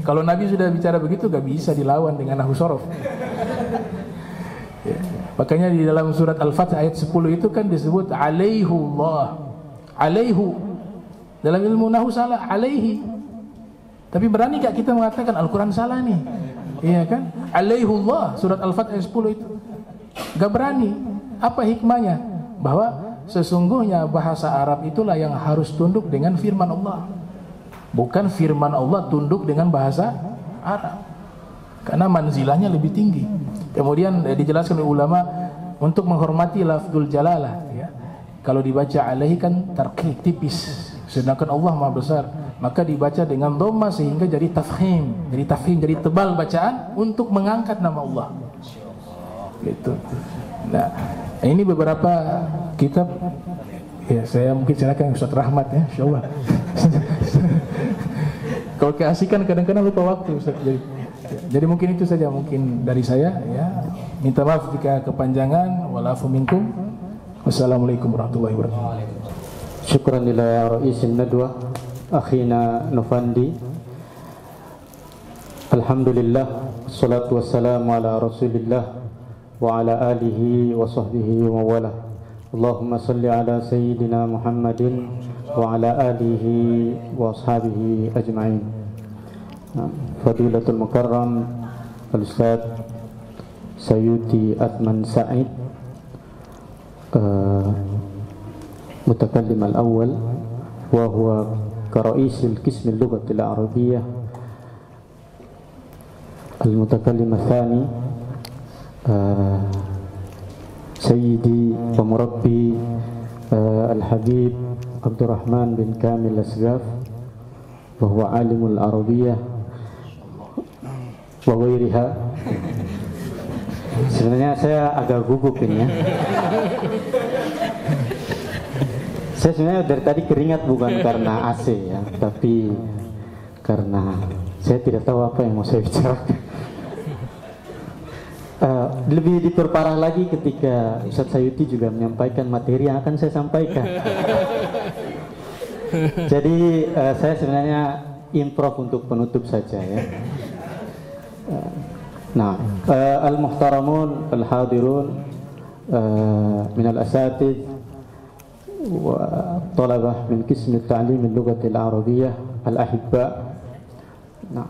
Kalau Nabi sudah bicara begitu gak bisa dilawan dengan nahu sorof. Ya. Makanya di dalam surat Al-Fath ayat 10 itu kan disebut alaihullah. Alaihu dalam ilmu nahu salah alaihi. Tapi berani gak kita mengatakan Al-Quran salah nih? Iya kan? Alaihullah surat Al-Fath ayat 10 itu gak berani. Apa hikmahnya? Bahwa sesungguhnya bahasa Arab itulah yang harus tunduk dengan firman Allah, bukan firman Allah tunduk dengan bahasa Arab, karena manzilahnya lebih tinggi. Kemudian dijelaskan oleh ulama untuk menghormati lafzul jalalah, ya. Kalau dibaca alaihi kan tarqiq tipis, sedangkan Allah Maha besar, maka dibaca dengan dhamma sehingga jadi tafhim, jadi tebal bacaan untuk mengangkat nama Allah. Gitu. Nah, ini beberapa kitab, ya saya mungkin silakan Ustaz Rahmat ya, insyaallah. Kalau keasikan kadang-kadang lupa waktu Ustaz. Jadi mungkin itu saja mungkin dari saya ya. Minta maaf jika kepanjangan. Walafu minkum. Wassalamualaikum warahmatullahi wabarakatuh.
Syukran lillah ra'isin nadwa akhina Nufandi. Alhamdulillah, wassalatu wassalamu ala Rasulillah wa ala alihi wa sahbihi wa wala. Allahumma salli ala sayyidina Muhammadin wa ala alihi wa ashabihi ajma'in. Fadilatul Mukarram Al-Ustaz Sayyuti Atman Sa'id, mutakallim al-awwal wa huwa kara'isil qism al-lughah al-arabiyyah, al-mutakallim al-thani Sayyidi wa Murabbi Al-Habib Abdurrahman bin Kamil Asghaf, wa huwa alimul Arabiyyah wa ghairiha. Sebenarnya saya agak gugup ini ya. Saya sebenarnya dari tadi keringat bukan karena AC ya, tapi karena saya tidak tahu apa yang mau saya bicarakan. Lebih diperparah lagi ketika Ustaz Sayuti juga menyampaikan materi yang akan saya sampaikan. Jadi saya sebenarnya improv untuk penutup saja ya. Nah, al-muhtaramun al-hadirun min al-asatidh wa talabah min qism at-ta'lim al-lughah al-arabiyyah al-ahibba. Nah,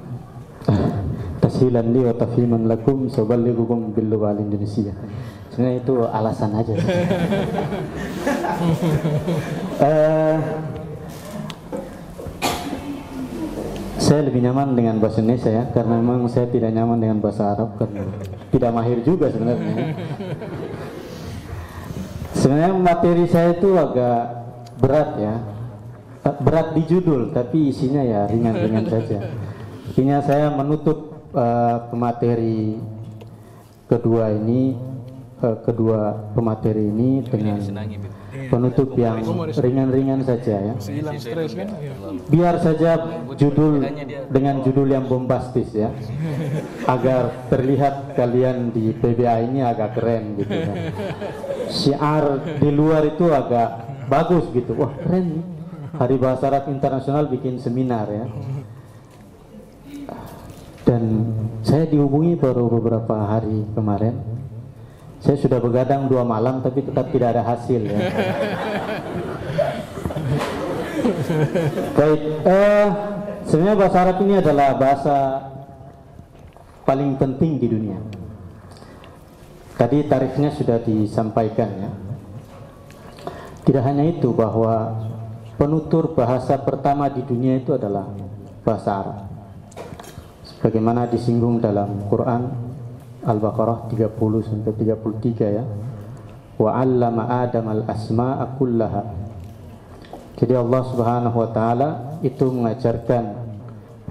tashilan li wa tafhiman lakum saballighukum bil lughah al-indonesia. Sebenarnya itu alasan aja. Saya lebih nyaman dengan bahasa Indonesia ya, karena memang saya tidak nyaman dengan bahasa Arab karena tidak mahir juga sebenarnya. Sebenarnya materi saya itu agak berat ya, berat di judul tapi isinya ya ringan-ringan saja. Intinya saya menutup pemateri kedua pemateri ini dengan penutup yang ringan-ringan saja ya. Biar saja dengan judul yang bombastis ya, agar terlihat kalian di PBA ini agak keren gitu kan. Syiar di luar itu agak bagus gitu, wah keren nih. Hari Bahasa Arab Internasional bikin seminar ya. Dan saya dihubungi baru beberapa hari kemarin. Saya sudah begadang 2 malam tapi tetap tidak ada hasil ya. Baik, sebenarnya bahasa Arab ini adalah bahasa paling penting di dunia. Tadi tarifnya sudah disampaikan ya. Tidak hanya itu, bahwa penutur bahasa pertama di dunia itu adalah bahasa Arab. Bagaimana disinggung dalam Quran Al-Baqarah 30 sampai 33 ya. Wa 'allama Adam al-asma'a kullaha. Jadi Allah Subhanahu wa taala itu mengajarkan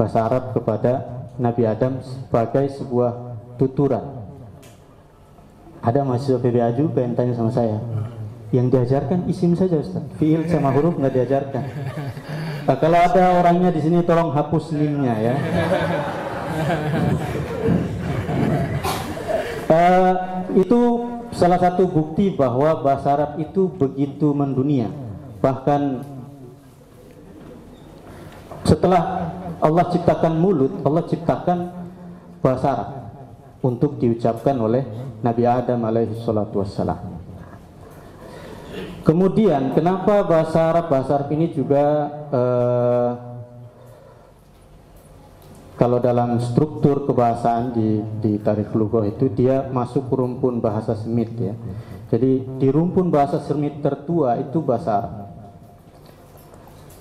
bahasa Arab kepada Nabi Adam sebagai sebuah tuturan. Ada mahasiswa PBAju pengen tanya sama saya, yang diajarkan isim saja Ustaz, fiil sama huruf nggak diajarkan. Nah, kalau ada orangnya di sini tolong hapus linknya ya. Itu salah satu bukti bahwa bahasa Arab itu begitu mendunia. Bahkan setelah Allah ciptakan mulut, Allah ciptakan bahasa Arab untuk diucapkan oleh Nabi Adam alaihi salatu wassalam. Kemudian kenapa bahasa Arab ini juga kalau dalam struktur kebahasaan di tarikh lughah itu dia masuk ke rumpun bahasa Semit ya. Jadi di rumpun bahasa Semit tertua itu bahasa Arab.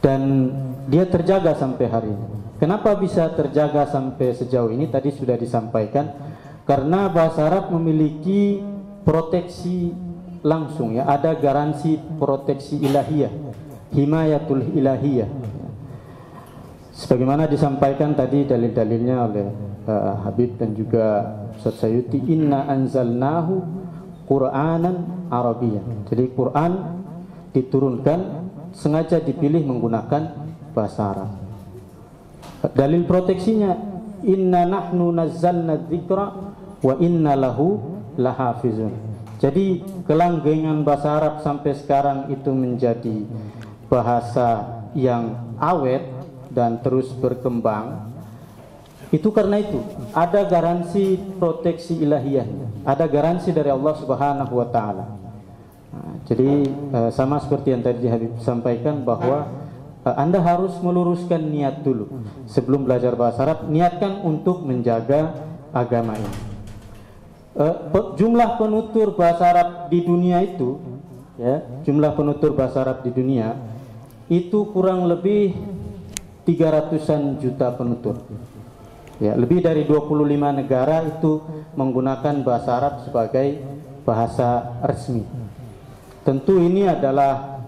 Dan dia terjaga sampai hari ini. Kenapa bisa terjaga sampai sejauh ini? Tadi sudah disampaikan, karena bahasa Arab memiliki proteksi langsung ya, ada garansi proteksi ilahiyah, himayatul ilahiyah. Sebagaimana disampaikan tadi dalil-dalilnya oleh Habib dan juga Ustaz Sayuti, inna anzalnahu Qur'anan Arabiyyan. Jadi Quran diturunkan sengaja dipilih menggunakan bahasa Arab. Dalil proteksinya, inna nahnu nazzalna dzikra wa inna lahu lahafizun. Jadi kelanggengan bahasa Arab sampai sekarang itu menjadi bahasa yang awet dan terus berkembang. Itu karena itu ada garansi proteksi ilahiyah, ada garansi dari Allah Subhanahu wa taala. Nah, jadi sama seperti yang tadi Habib sampaikan bahwa Anda harus meluruskan niat dulu sebelum belajar bahasa Arab. Niatkan untuk menjaga agama ini. Jumlah penutur bahasa Arab di dunia itu ya, jumlah penutur bahasa Arab di dunia itu kurang lebih 300-an juta penutur ya, lebih dari 25 negara itu menggunakan bahasa Arab sebagai bahasa resmi. Tentu ini adalah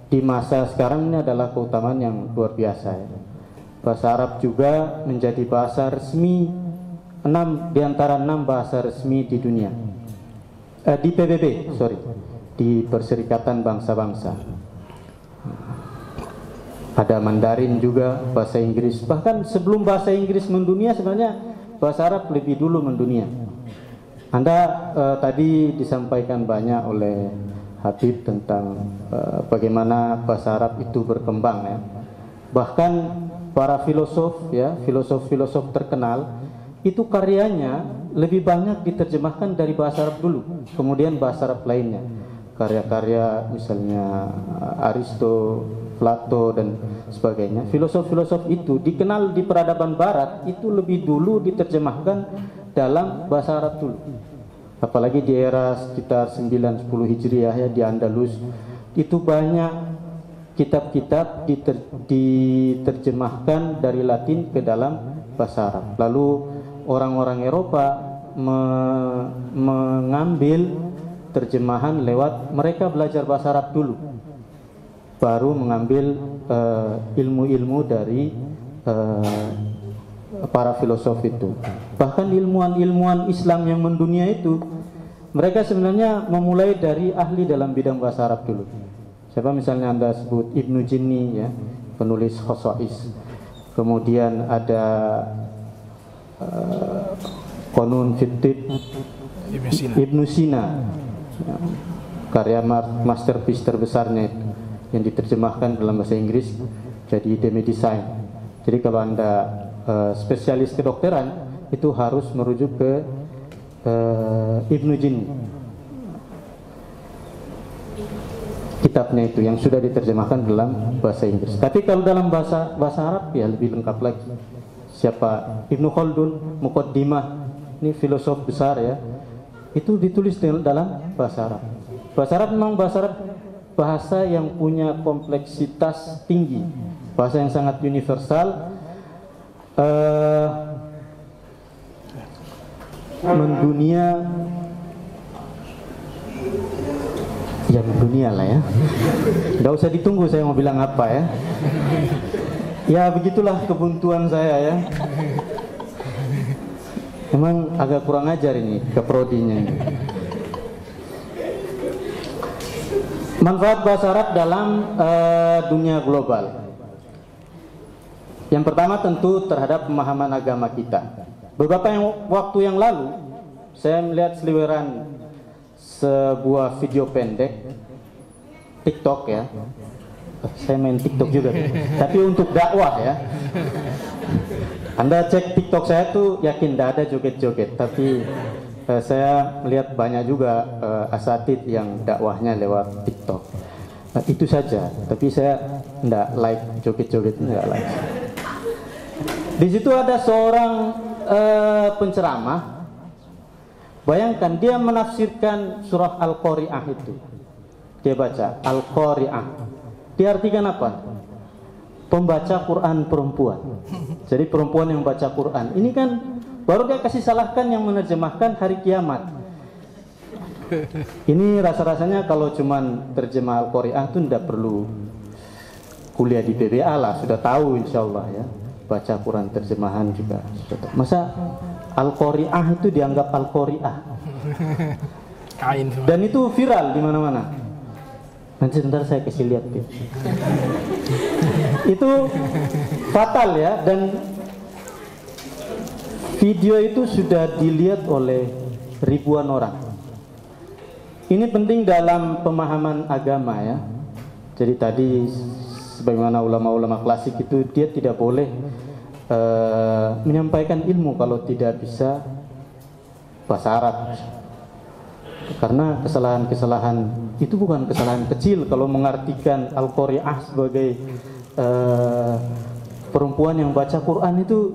di masa sekarang ini adalah keutamaan yang luar biasa ya. Bahasa Arab juga menjadi bahasa resmi di antara 6 bahasa resmi di dunia, di PBB, di Perserikatan Bangsa-Bangsa. Ada Mandarin juga, bahasa Inggris. Bahkan sebelum bahasa Inggris mendunia, sebenarnya bahasa Arab lebih dulu mendunia. Anda tadi disampaikan banyak oleh Habib tentang bagaimana bahasa Arab itu berkembang ya. Bahkan para filosof ya, filosof terkenal itu karyanya lebih banyak diterjemahkan dari bahasa Arab dulu, kemudian bahasa Arab lainnya. Karya-karya misalnya Aristo, Plato dan sebagainya. Filosof-filosof itu dikenal di peradaban barat itu lebih dulu diterjemahkan dalam bahasa Arab dulu. Apalagi di era sekitar 9-10 Hijriah ya, di Andalus itu banyak kitab-kitab diterjemahkan dari Latin ke dalam bahasa Arab. Lalu orang-orang Eropa mengambil terjemahan lewat mereka belajar bahasa Arab dulu, baru mengambil ilmu-ilmu dari para filosof itu. Bahkan ilmuwan-ilmuwan Islam yang mendunia itu mereka sebenarnya memulai dari ahli dalam bidang bahasa Arab dulu. Siapa misalnya Anda sebut Ibnu Jinni ya, penulis Khosais. Kemudian ada Qanun Fittib Ibnu Sina ya, karya masterpiece terbesarnya itu, yang diterjemahkan dalam bahasa Inggris jadi The Medicine. Jadi kalau Anda spesialis kedokteran itu harus merujuk ke Ibnu Jinni, kitabnya itu yang sudah diterjemahkan dalam bahasa Inggris. Tapi kalau dalam bahasa Arab ya lebih lengkap lagi. Siapa? Ibnu Khaldun, Muqaddimah, ini filosof besar ya. Itu ditulis dalam bahasa Arab. Bahasa Arab memang bahasa yang punya kompleksitas tinggi, bahasa yang sangat universal, mendunia, ya mendunia lah ya. Nggak usah ditunggu saya mau bilang apa ya. Ya begitulah kebuntuan saya ya. Emang agak kurang ajar ini keprodinya ini. Manfaat bahasa Arab dalam dunia global. Yang pertama tentu terhadap pemahaman agama kita. Beberapa waktu yang lalu saya melihat seliweran sebuah video pendek TikTok ya. Saya main TikTok juga, tapi untuk dakwah ya. Anda cek TikTok saya tuh yakin tidak ada joget-joget, tapi saya melihat banyak juga asatid yang dakwahnya lewat TikTok. Itu saja, tapi saya tidak like joget-joget, tidak like. Di situ ada seorang penceramah. Bayangkan dia menafsirkan surah Al-Qari'ah itu. Dia baca Al-Qari'ah. Diartikan apa? Pembaca Quran perempuan. Jadi perempuan yang baca Quran. Ini kan baru dia kasih salahkan yang menerjemahkan hari kiamat. Ini rasa-rasanya kalau cuman terjemah Al-Qari'ah itu tidak perlu kuliah di PBA lah, sudah tahu insya Allah ya. Baca Quran terjemahan juga sudah tahu. Masa Al-Qari'ah itu dianggap Al-Qari'ah? Dan itu viral di mana-mana. Nanti sebentar saya kasih lihat ya. Itu fatal ya, dan video itu sudah dilihat oleh ribuan orang. Ini penting dalam pemahaman agama ya. Jadi tadi sebagaimana ulama-ulama klasik itu dia tidak boleh menyampaikan ilmu kalau tidak bisa bahasa Arab. Karena kesalahan-kesalahan itu bukan kesalahan kecil kalau mengartikan Al-Qari'ah sebagai perempuan yang baca Quran itu.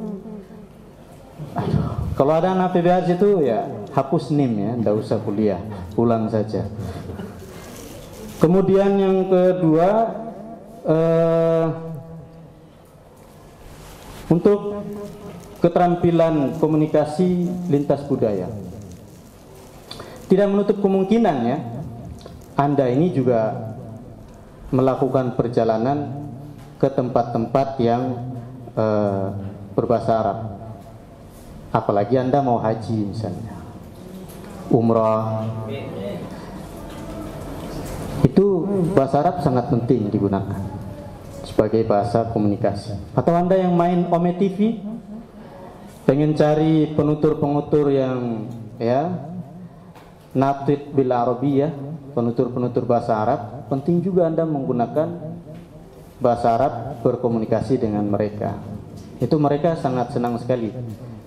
Kalau ada anak PBH itu ya hapus NIM ya, tidak usah kuliah, pulang saja. Kemudian yang kedua, untuk keterampilan komunikasi lintas budaya. Tidak menutup kemungkinan ya, Anda ini juga melakukan perjalanan ke tempat-tempat yang berbahasa Arab. Apalagi Anda mau haji misalnya, umrah. Itu bahasa Arab sangat penting digunakan sebagai bahasa komunikasi. Atau Anda yang main Ome TV, pengen cari penutur-penutur yang ya Natid bil Arabiyah, penutur-penutur bahasa Arab, penting juga Anda menggunakan bahasa Arab berkomunikasi dengan mereka. Itu mereka sangat senang sekali,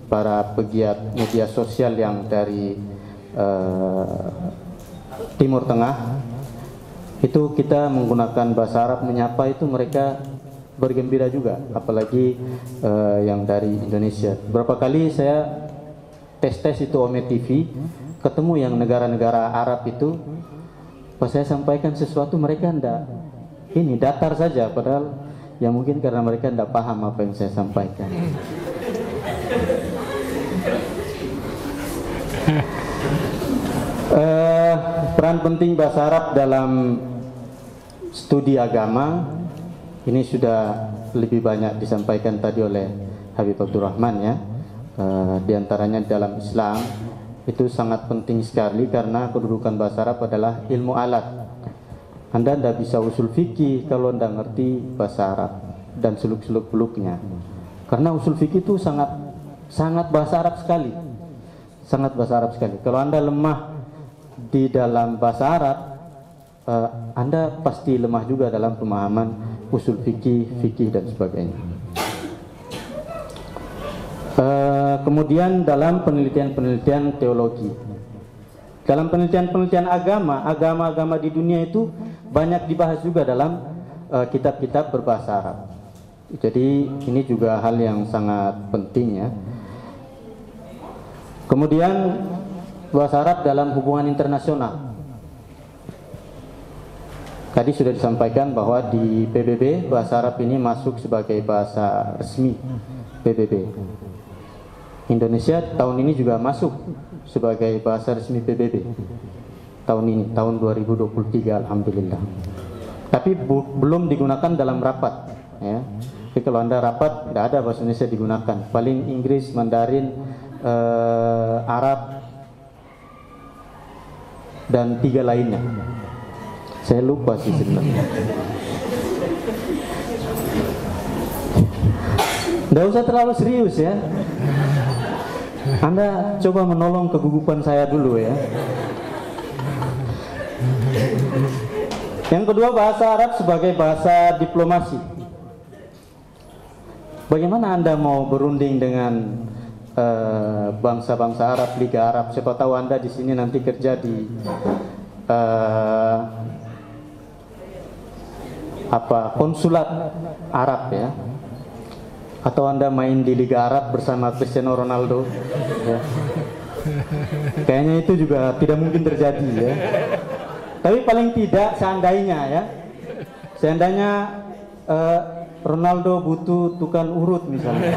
para pegiat media sosial yang dari Timur Tengah. Itu kita menggunakan bahasa Arab menyapa itu mereka bergembira juga, apalagi yang dari Indonesia. Berapa kali saya tes itu Ome TV, ketemu yang negara-negara Arab itu, pas saya sampaikan sesuatu mereka ndak ini datar saja, padahal ya mungkin karena mereka ndak paham apa yang saya sampaikan. Peran penting bahasa Arab dalam studi agama ini sudah lebih banyak disampaikan tadi oleh Habib Abdurrahman ya. Di antaranya dalam Islam itu sangat penting sekali karena kedudukan bahasa Arab adalah ilmu alat. Anda tidak bisa usul fikih kalau Anda ngerti bahasa Arab dan seluk-seluk-beluknya. Karena usul fikih itu sangat bahasa Arab sekali. Sangat bahasa Arab sekali. Kalau Anda lemah di dalam bahasa Arab, Anda pasti lemah juga dalam pemahaman usul fikih dan sebagainya. Kemudian dalam penelitian-penelitian teologi, dalam penelitian-penelitian agama di dunia itu banyak dibahas juga dalam kitab-kitab berbahasa Arab. Jadi ini juga hal yang sangat penting ya. Kemudian bahasa Arab dalam hubungan internasional. Tadi sudah disampaikan bahwa di PBB bahasa Arab ini masuk sebagai bahasa resmi PBB. Indonesia tahun ini juga masuk sebagai bahasa resmi PBB. Tahun ini, tahun 2023, alhamdulillah. Tapi belum digunakan dalam rapat ya. kalau Anda rapat, tidak ada bahasa Indonesia digunakan. Paling Inggris, Mandarin, Arab, dan 3 lainnya. Saya lupa sih sebenarnya. Tidak usah terlalu serius ya. Anda coba menolong kegugupan saya dulu ya. Yang kedua, bahasa Arab sebagai bahasa diplomasi. Bagaimana Anda mau berunding dengan bangsa-bangsa Arab, Liga Arab? Siapa tahu Anda di sini nanti kerja di konsulat Arab ya, atau Anda main di Liga Arab bersama Cristiano Ronaldo ya. Kayaknya itu juga tidak mungkin terjadi ya. Tapi paling tidak seandainya Ronaldo butuh tukang urut misalnya.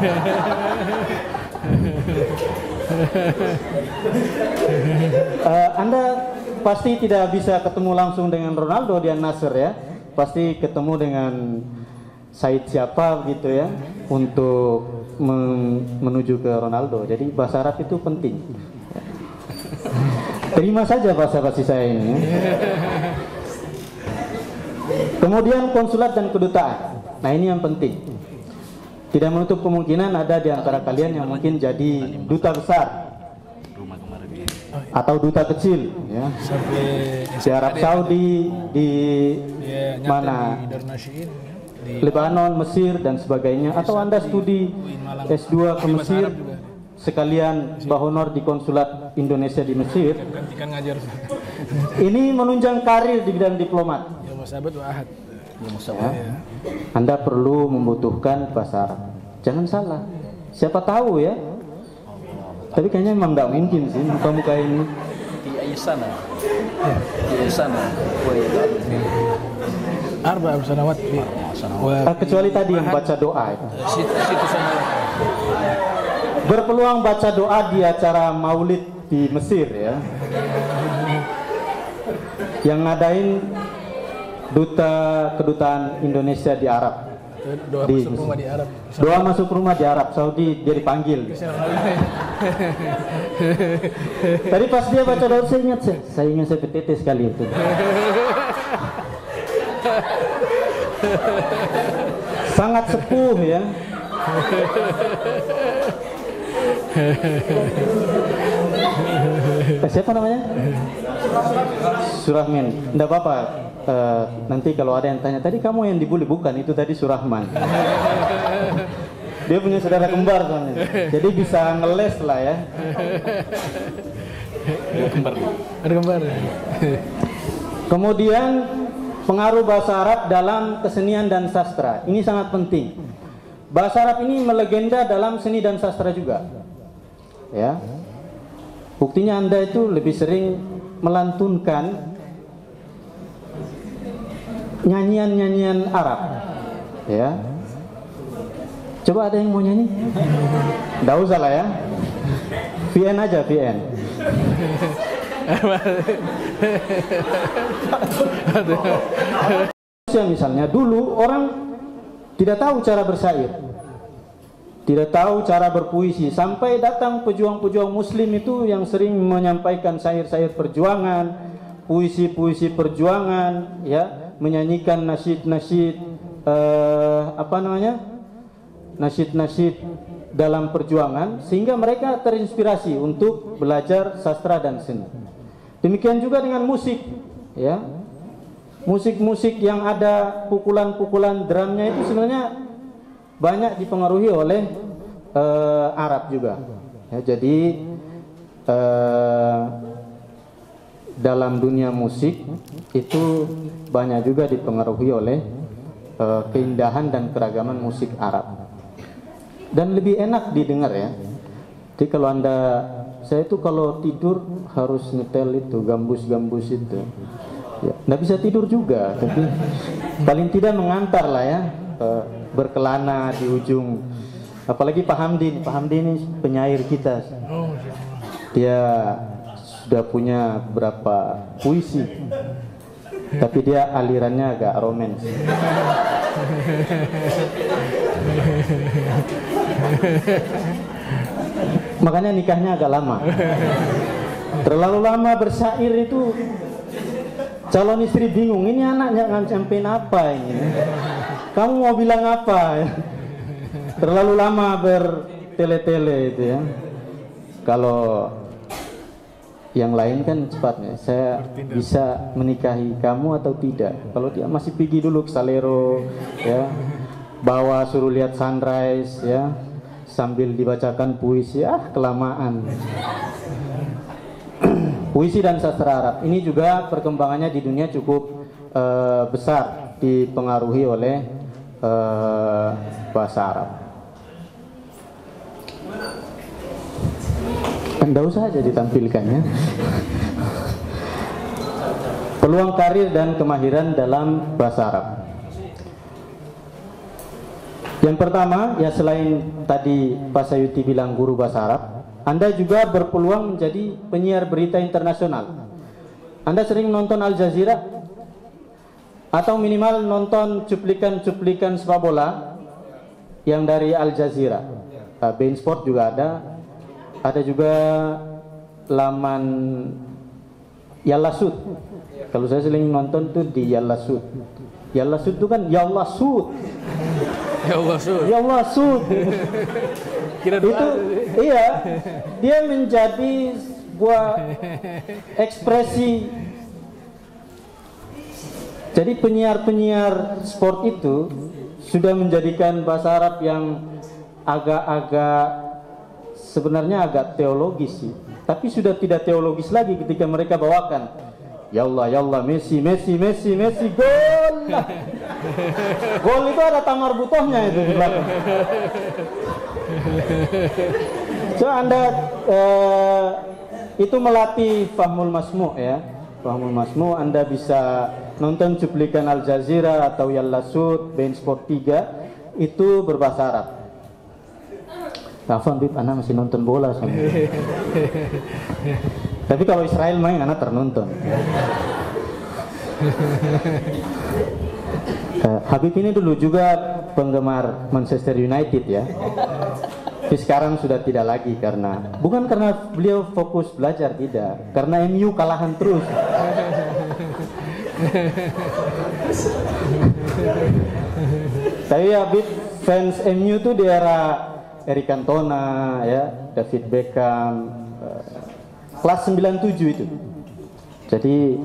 Anda pasti tidak bisa ketemu langsung dengan Ronaldo di Al-Nassr ya. Pasti ketemu dengan Said siapa gitu ya, untuk menuju ke Ronaldo. Jadi bahasa Arab itu penting. Terima saja basa-basi saya ini ya. Kemudian konsulat dan kedutaan. Nah ini yang penting. Tidak menutup kemungkinan ada di antara kalian yang mungkin jadi duta besar atau duta kecil ya. Di Arab Saudi, di mana, Lebanon, Mesir dan sebagainya. Atau Anda studi S2 ke Mesir, sekalian bahonor di konsulat Indonesia di Mesir. Ini menunjang karir di bidang diplomat ya. Anda perlu membutuhkan bahasa Arab. Jangan salah, siapa tahu ya. Tapi kayaknya memang tidak mungkin sih muka-muka ini. Kecuali tadi yang baca doa itu. Berpeluang baca doa di acara Maulid di Mesir ya. Yang ngadain kedutaan Indonesia di Arab. Doa masuk rumah di Arab Saudi, dia dipanggil. Tadi pas dia baca doa saya ingat saya PTT sekali itu. Sangat sepuh ya. Siapa namanya? Surahman. Tidak apa-apa. Nanti kalau ada yang tanya, tadi kamu yang dibully? Bukan, itu tadi Surahman. Dia punya saudara kembar soalnya. Jadi bisa ngeles lah ya. Ada kembar. Kemudian pengaruh bahasa Arab dalam kesenian dan sastra. Ini sangat penting. Bahasa Arab ini melegenda dalam seni dan sastra juga. Ya. Buktinya Anda itu lebih sering melantunkan nyanyian-nyanyian Arab. Ya. Coba ada yang mau nyanyi? Nggak usah lah ya. VN aja, VN. Misalnya dulu orang tidak tahu cara bersyair, tidak tahu cara berpuisi, sampai datang pejuang-pejuang muslim itu yang sering menyampaikan syair-syair perjuangan, puisi-puisi perjuangan ya, menyanyikan nasyid-nasyid nasyid-nasyid dalam perjuangan, sehingga mereka terinspirasi untuk belajar sastra dan seni. Demikian juga dengan musik ya. Musik-musik yang ada pukulan-pukulan drumnya itu sebenarnya banyak dipengaruhi oleh Arab juga ya. Jadi dalam dunia musik itu banyak juga dipengaruhi oleh keindahan dan keragaman musik Arab, dan lebih enak didengar ya. Jadi kalau saya itu kalau tidur harus nyetel itu gambus-gambus itu ya, nggak bisa tidur juga, tapi paling tidak mengantar lah ya, berkelana di ujung. Apalagi Pak Hamdi ini penyair kita, dia sudah punya beberapa puisi tapi dia alirannya agak romans. Makanya nikahnya agak lama. Terlalu lama bersyair itu calon istri bingung, ini anaknya ngancampen apa ini? Kamu mau bilang apa? Terlalu lama bertele-tele itu ya. Kalau yang lain kan cepatnya, saya bisa menikahi kamu atau tidak. Kalau dia masih pergi dulu ke Salero ya, bawa suruh lihat sunrise ya, sambil dibacakan puisi, kelamaan. Puisi dan sastra Arab ini juga perkembangannya di dunia cukup besar, dipengaruhi oleh bahasa Arab. Anda usah aja ditampilkannya. Peluang karir dan kemahiran dalam bahasa Arab. Yang pertama, ya selain tadi Pak Sayuti bilang guru bahasa Arab, Anda juga berpeluang menjadi penyiar berita internasional. Anda sering nonton Al Jazeera atau minimal nonton cuplikan-cuplikan sepak bola yang dari Al Jazeera. Bein Sport juga ada juga laman Yalla Sud. Kalau saya sering nonton tuh di Yalla Sud. Yalla Sud itu kan Ya Allah Sud. Ya Allah Sud. Ya Allah Sud. Kira itu iya, dia menjadi sebuah ekspresi. Jadi penyiar-penyiar sport itu sudah menjadikan bahasa Arab yang agak-agak sebenarnya agak teologis sih, tapi sudah tidak teologis lagi ketika mereka bawakan ya Allah Messi gol. Gol itu ada tamar butohnya itu di belakang. So Anda itu melatih fahmul masmu' ya, fahmul masmu'. Anda bisa nonton cuplikan Al Jazeera atau Yalla Sud, Bein Sport 3 itu berbahasa Arab. Afan Bib, anak masih nonton bola sama. Tapi kalau Israel main, anak ternonton. Habib ini dulu juga penggemar Manchester United ya. Tapi sekarang sudah tidak lagi, bukan karena beliau fokus belajar, tidak. Karena MU kalahan terus. Tapi Habib fans MU tuh di era Eric Cantona ya, David Beckham, kelas 97 itu. Jadi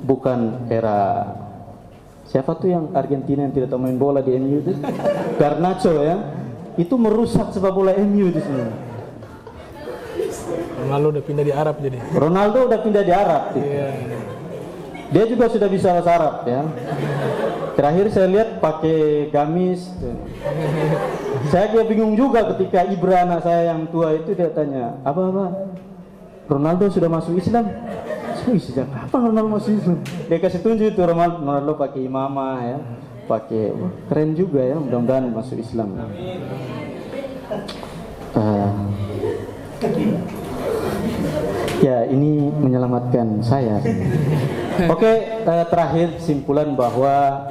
bukan era siapa tuh yang Argentina yang tidak tahu main bola di MU itu? Garnacho ya. Itu merusak sepak bola MU di sini.
Ronaldo udah pindah di Arab jadi.
Ronaldo udah pindah di Arab.
Iya.
Dia juga sudah bisa bahasa Arab ya. Terakhir saya lihat pakai gamis. Saya juga bingung juga ketika Ibra anak saya yang tua itu, dia tanya, apa Ronaldo sudah masuk Islam? Sejak kapan Ronaldo masuk Islam? Dia kasih tunjuk itu Ronaldo pakai imamah ya, pakai keren juga ya, mudah-mudahan masuk Islam. Ya ini menyelamatkan saya. Oke, terakhir kesimpulan bahwa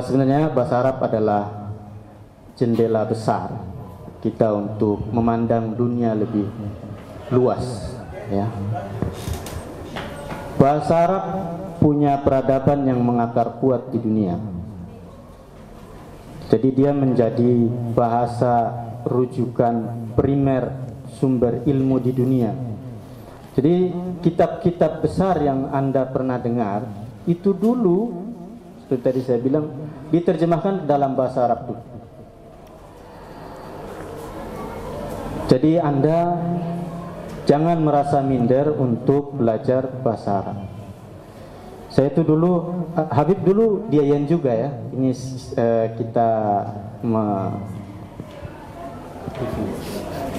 sebenarnya bahasa Arab adalah jendela besar kita untuk memandang dunia lebih luas ya. Bahasa Arab punya peradaban yang mengakar kuat di dunia. Jadi dia menjadi bahasa rujukan primer sumber ilmu di dunia. Jadi kitab-kitab besar yang Anda pernah dengar itu dulu seperti tadi saya bilang diterjemahkan dalam bahasa Arab dulu. Jadi Anda jangan merasa minder untuk belajar bahasa Arab. Saya itu dulu, Habib dulu di Yayan juga ya. Ini kita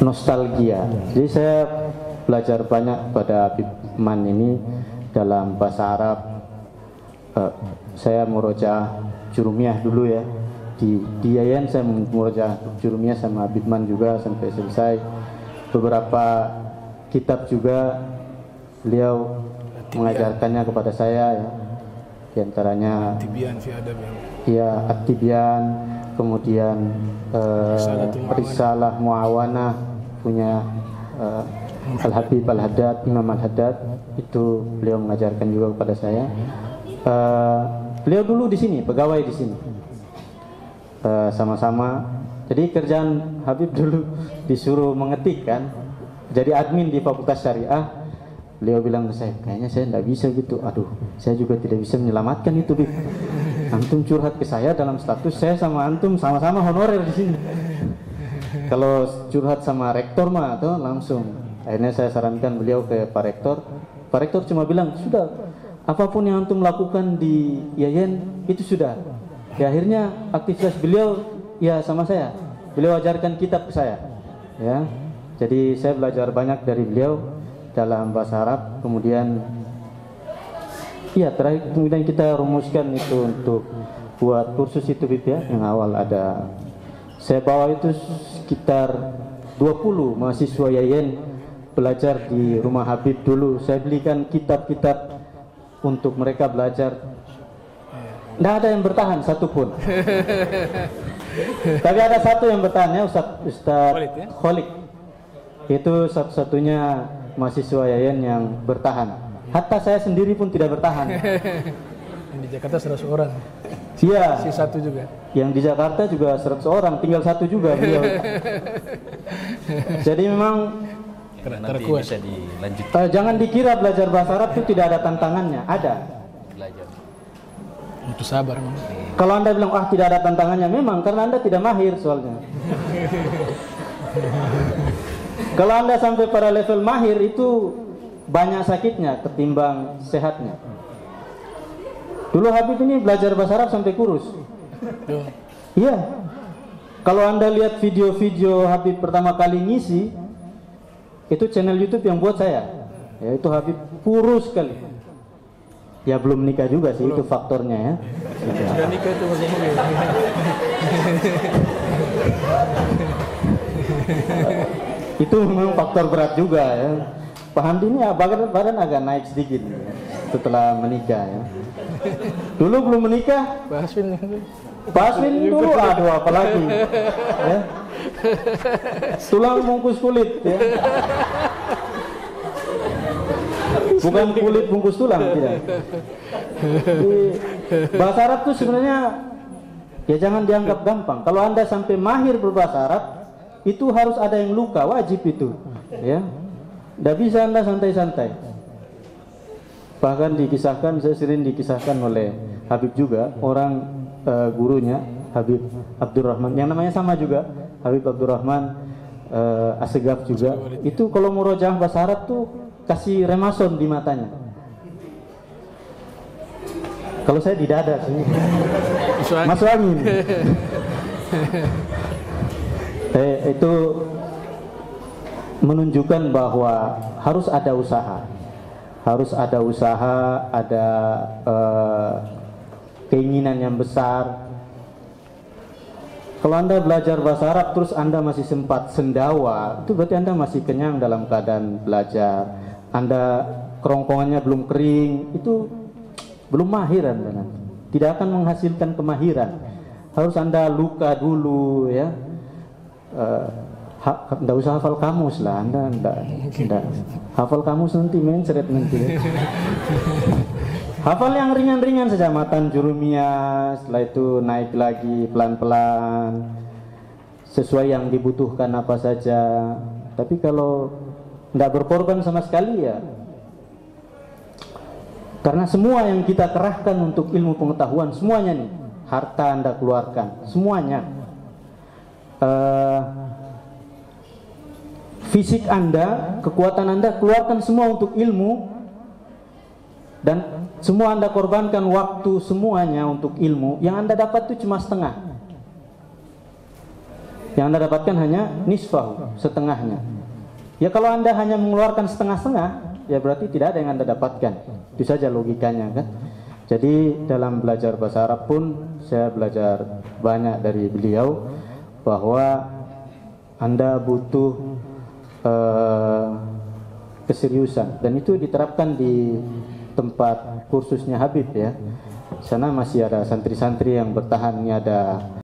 nostalgia. Jadi saya belajar banyak pada Habib Man ini dalam bahasa Arab. Saya murojaah Jurumiyah dulu ya. Di Yayan saya murojaah Jurumiyah sama Habib Man juga sampai selesai. Beberapa kitab juga beliau mengajarkannya kepada saya ya. Di antaranya
Tibyan fi adab
ya At-Tibyan, kemudian Risalah Muawanah punya Al-Habib Al-Haddad, Imam Al-Haddad, itu beliau mengajarkan juga kepada saya. Beliau dulu di sini, pegawai di sini. Sama-sama. Jadi kerjaan Habib dulu disuruh mengetik kan, jadi admin di Fakultas Syariah. Beliau bilang ke saya, kayaknya saya tidak bisa gitu. Aduh, saya juga tidak bisa menyelamatkan itu, Bib. Antum curhat ke saya dalam status saya sama antum sama-sama honorer di sini. Kalau curhat sama rektor mah tuh langsung. Akhirnya saya sarankan beliau ke Pak Rektor. Pak Rektor cuma bilang, sudah, apapun yang antum lakukan di Yayen itu sudah. Ya, akhirnya aktivitas beliau ya sama saya. Beliau ajarkan kitab ke saya. Ya, jadi saya belajar banyak dari beliau dalam bahasa Arab. Kemudian ya terakhir kemudian kita rumuskan itu untuk buat kursus itu, Bib, ya. Yang awal ada, saya bawa itu sekitar 20 mahasiswa Yayen belajar di rumah Habib dulu. Saya belikan kitab-kitab untuk mereka belajar. Tidak ada yang bertahan satupun. Tapi ada satu yang bertahan, ya, Ustaz Khalid. Itu satu-satunya mahasiswa Yayen yang bertahan. Hatta saya sendiri pun tidak bertahan.
Di Jakarta 100 orang.
Iya.
Si satu juga.
Yang di Jakarta juga 100 orang, tinggal satu juga beliau. Jadi memang
nanti bisa dilanjutkan.
jangan dikira belajar bahasa Arab itu tidak ada tantangannya, ada.
Belajar.
Butuh sabar, Mang.
Kalau Anda bilang tidak ada tantangannya, memang karena Anda tidak mahir soalnya. Kalau Anda sampai pada level mahir itu banyak sakitnya ketimbang sehatnya. Dulu Habib ini belajar bahasa Arab sampai kurus. Iya. Kalau Anda lihat video-video Habib pertama kali ngisi, itu channel YouTube yang buat saya. Ya, itu Habib kurus sekali. Ya belum nikah juga sih, itu faktornya ya.
Sudah nikah itu bagaimana?
Itu memang faktor berat juga ya. Pak Hamdi ini badan agak naik sedikit ya, setelah menikah ya. Dulu belum menikah, Pak Aswin dulu aduh apalagi ya. Tulang bungkus kulit ya. Bukan kulit bungkus tulang, tidak. Di bahasa Arab tuh sebenarnya ya jangan dianggap gampang. Kalau Anda sampai mahir berbahasa Arab, itu harus ada yang luka, wajib itu ya. Tidak bisa Anda santai-santai. Bahkan dikisahkan, saya sering dikisahkan oleh Habib juga, orang gurunya Habib Abdurrahman, yang namanya sama juga, Habib Abdurrahman Assegaf juga. Itu kalau murojaah bahasa Arab tuh kasih remason di matanya. Kalau saya di dada sih. Masuk angin. Itu menunjukkan bahwa harus ada usaha. Harus ada usaha, ada keinginan yang besar. Kalau Anda belajar bahasa Arab terus Anda masih sempat sendawa, itu berarti Anda masih kenyang dalam keadaan belajar. Anda kerongkongannya belum kering, itu belum mahir Anda nanti. Tidak akan menghasilkan kemahiran. Harus Anda luka dulu ya. Tidak usah hafal kamus lah, Anda tidak hafal kamus nanti mencret nanti ya. Hafal yang ringan-ringan saja, matan jurumiyah, setelah itu naik lagi pelan-pelan sesuai yang dibutuhkan apa saja. Tapi kalau tidak berkorban sama sekali ya, karena semua yang kita kerahkan untuk ilmu pengetahuan, semuanya nih, harta Anda keluarkan, semuanya. Fisik Anda, kekuatan Anda keluarkan semua untuk ilmu, dan semua Anda korbankan waktu semuanya untuk ilmu. Yang Anda dapat itu cuma setengah. Yang Anda dapatkan hanya nisfahu, setengahnya. Ya kalau Anda hanya mengeluarkan setengah-setengah, ya berarti tidak ada yang Anda dapatkan. Itu saja logikanya kan. Jadi dalam belajar bahasa Arab pun saya belajar banyak dari beliau, bahwa Anda butuh keseriusan, dan itu diterapkan di tempat kursusnya Habib ya. Sana masih ada santri-santri yang bertahan, ini ada